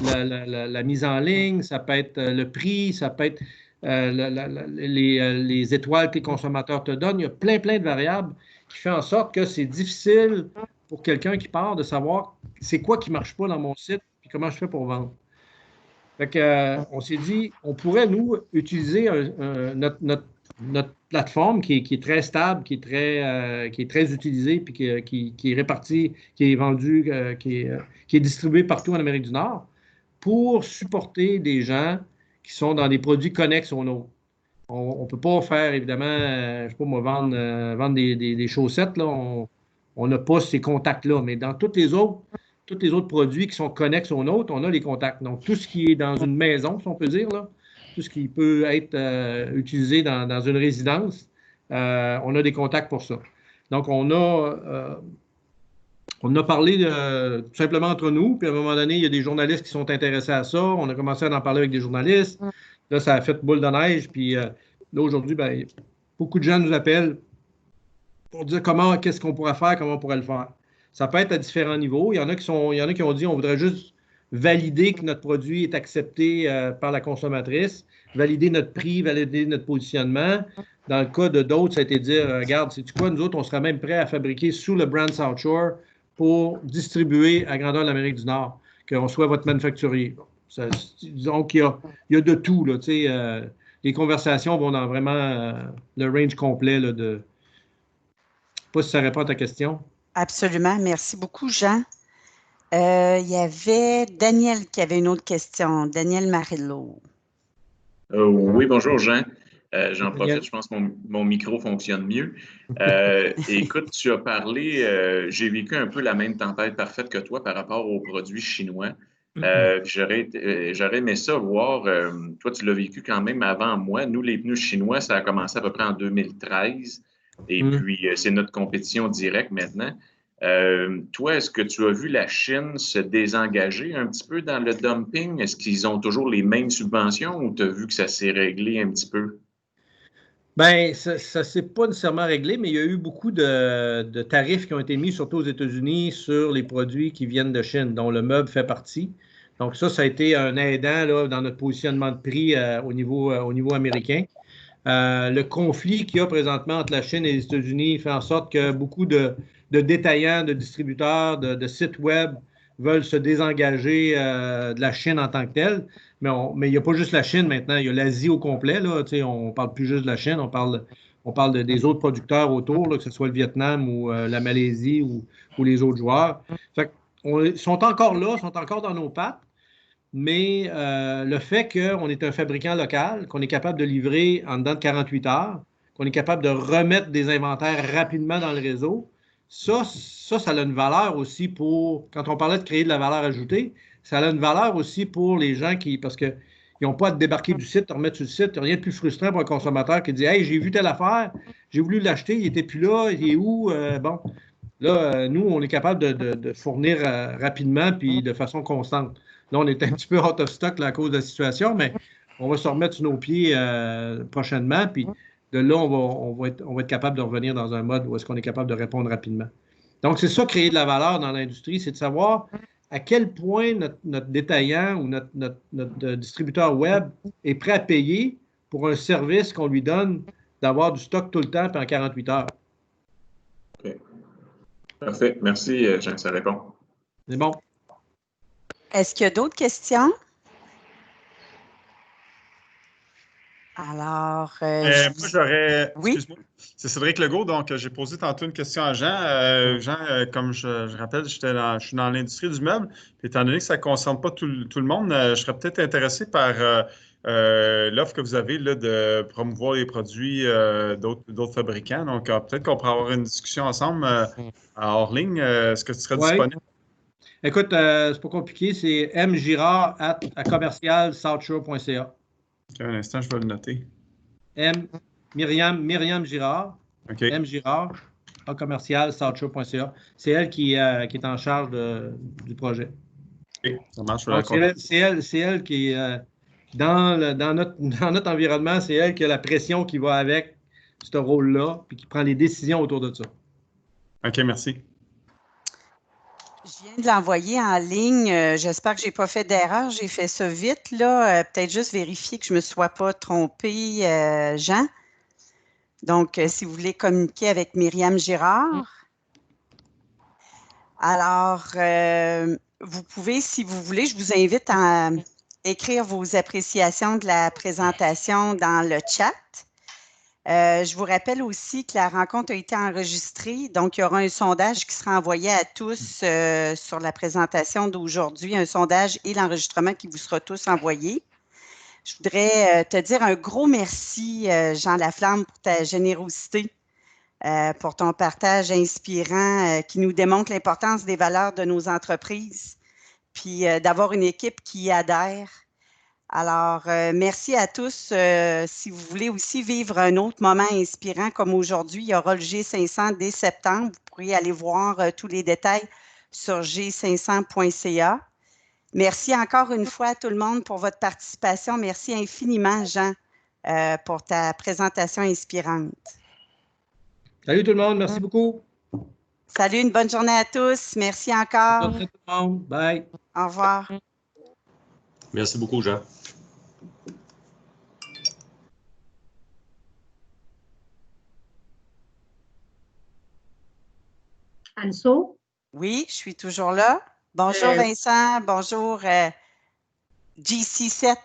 la mise en ligne, ça peut être le prix, ça peut être les étoiles que les consommateurs te donnent. Il y a plein de variables qui font en sorte que c'est difficile pour quelqu'un qui part de savoir c'est quoi qui ne marche pas dans mon site et comment je fais pour vendre. Fait que, on s'est dit, on pourrait, nous, utiliser notre plateforme qui est très stable, qui est très utilisée, puis qui est répartie, qui est vendue, qui est distribuée partout en Amérique du Nord, pour supporter des gens qui sont dans des produits connexes aux nôtres. On ne peut pas faire, évidemment, je ne sais pas moi, vendre des chaussettes, là, on n'a pas ces contacts-là, mais dans tous les autres produits qui sont connexes aux nôtres, on a les contacts. Donc, tout ce qui est dans une maison, si on peut dire, là, tout ce qui peut être utilisé dans une résidence, on a des contacts pour ça. Donc, on a parlé tout simplement entre nous, puis à un moment donné, il y a des journalistes qui sont intéressés à ça. On a commencé à en parler avec des journalistes. Là, ça a fait boule de neige, puis là, aujourd'hui, ben, beaucoup de gens nous appellent pour dire qu'est-ce qu'on pourrait faire, comment on pourrait le faire. Ça peut être à différents niveaux. Il y en a qui ont dit on voudrait juste valider que notre produit est accepté par la consommatrice, valider notre prix, valider notre positionnement. Dans le cas de d'autres, ça a été de dire regarde, sais-tu quoi, nous autres, on sera même prêts à fabriquer sous le brand South Shore pour distribuer à grandeur de l'Amérique du Nord, qu'on soit votre manufacturier. Donc, il y a de tout. Là, les conversations vont dans vraiment le range complet là, de. Je ne sais pas si ça répond à ta question. Absolument. Merci beaucoup, Jean. Il y avait Daniel qui avait une autre question. Daniel Marillo. Oui, bonjour, Jean. J'en profite, je pense que mon micro fonctionne mieux. Écoute, tu as parlé, j'ai vécu un peu la même tempête parfaite que toi par rapport aux produits chinois. J'aurais aimé ça voir, toi tu l'as vécu quand même avant moi. Nous, les pneus chinois, ça a commencé à peu près en 2013. Et puis, c'est notre compétition directe maintenant. Toi, est-ce que tu as vu la Chine se désengager un petit peu dans le dumping? Est-ce qu'ils ont toujours les mêmes subventions ou tu as vu que ça s'est réglé un petit peu? Bien, ça ne s'est pas nécessairement réglé, mais il y a eu beaucoup de tarifs qui ont été mis, surtout aux États-Unis, sur les produits qui viennent de Chine, dont le meuble fait partie. Donc ça a été un aidant là, dans notre positionnement de prix au niveau américain. Le conflit qu'il y a présentement entre la Chine et les États-Unis fait en sorte que beaucoup de détaillants, de distributeurs, de sites web veulent se désengager de la Chine en tant que telle. Mais il n'y a pas juste la Chine maintenant, il y a l'Asie au complet. Là, on ne parle plus juste de la Chine, on parle des autres producteurs autour, là, que ce soit le Vietnam ou la Malaisie ou les autres joueurs. Fait ils sont encore là, sont encore dans nos pattes. Mais le fait qu'on est un fabricant local, qu'on est capable de livrer en dedans de 48 heures, qu'on est capable de remettre des inventaires rapidement dans le réseau, ça a une valeur aussi pour, quand on parlait de créer de la valeur ajoutée, ça a une valeur aussi pour les gens parce qu'ils n'ont pas à te débarquer du site, te remettre sur le site. Rien de plus frustrant pour un consommateur qui dit « Hey, j'ai vu telle affaire, j'ai voulu l'acheter, il n'était plus là, il est où? Bon, là, nous, on est capable de fournir rapidement puis de façon constante. Là, on est un petit peu out of stock là, à cause de la situation, mais on va se remettre sur nos pieds prochainement. Puis de là, on va être capable de revenir dans un mode où est-ce qu'on est capable de répondre rapidement. Donc, c'est ça, créer de la valeur dans l'industrie, c'est de savoir à quel point notre détaillant ou notre distributeur web est prêt à payer pour un service qu'on lui donne d'avoir du stock tout le temps puis en 48 heures. OK. Parfait. Merci, Jean, ça répond. C'est bon. Est-ce qu'il y a d'autres questions? Alors, moi, j'aurais... Oui? Excuse-moi. C'est Cédric Legault, donc j'ai posé tantôt une question à Jean. Jean, comme je rappelle, je suis dans l'industrie du meuble. Puis, étant donné que ça ne concerne pas tout le monde, je serais peut-être intéressé par l'offre que vous avez là, de promouvoir les produits d'autres fabricants. Donc, peut-être qu'on pourrait avoir une discussion ensemble hors ligne. Est-ce que tu serais disponible? Écoute, c'est pas compliqué, c'est mgirard@commercialsouthshore.ca. Un instant, je vais le noter. Myriam Girard, Okay. mgirard@commercialsouthshore.ca. C'est elle qui est en charge du projet. Okay. Ça marche. Donc, c'est elle qui est dans notre environnement, c'est elle qui a la pression qui va avec ce rôle-là, puis qui prend les décisions autour de ça. OK, merci. Je viens de l'envoyer en ligne. J'espère que je n'ai pas fait d'erreur. J'ai fait ça vite, là. Peut-être juste vérifier que je ne me sois pas trompée, Jean. Donc, si vous voulez communiquer avec Myriam Girard. Alors, vous pouvez, si vous voulez, je vous invite à écrire vos appréciations de la présentation dans le chat. Je vous rappelle aussi que la rencontre a été enregistrée, donc il y aura un sondage qui sera envoyé à tous sur la présentation d'aujourd'hui, un sondage et l'enregistrement qui vous sera tous envoyé. Je voudrais te dire un gros merci, Jean Laflamme, pour ta générosité, pour ton partage inspirant qui nous démontre l'importance des valeurs de nos entreprises, puis d'avoir une équipe qui y adhère. Alors, merci à tous. Si vous voulez aussi vivre un autre moment inspirant comme aujourd'hui, il y aura le G500 dès septembre. Vous pourrez aller voir tous les détails sur g500.ca. Merci encore une fois à tout le monde pour votre participation. Merci infiniment, Jean, pour ta présentation inspirante. Salut tout le monde, merci beaucoup. Salut, une bonne journée à tous. Merci encore. Bonne journée à tout le monde. Bye. Au revoir. Merci beaucoup, Jean. Anso? Oui, je suis toujours là. Bonjour Vincent, bonjour GC7.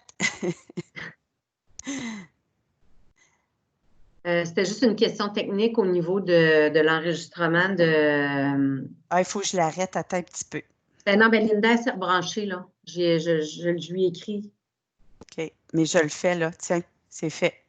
C'était juste une question technique au niveau de l'enregistrement de... Il faut que je l'arrête, attends un petit peu. Non, Linda s'est rebranchée, là. Je lui ai écrit. OK, mais je le fais, là. Tiens, c'est fait.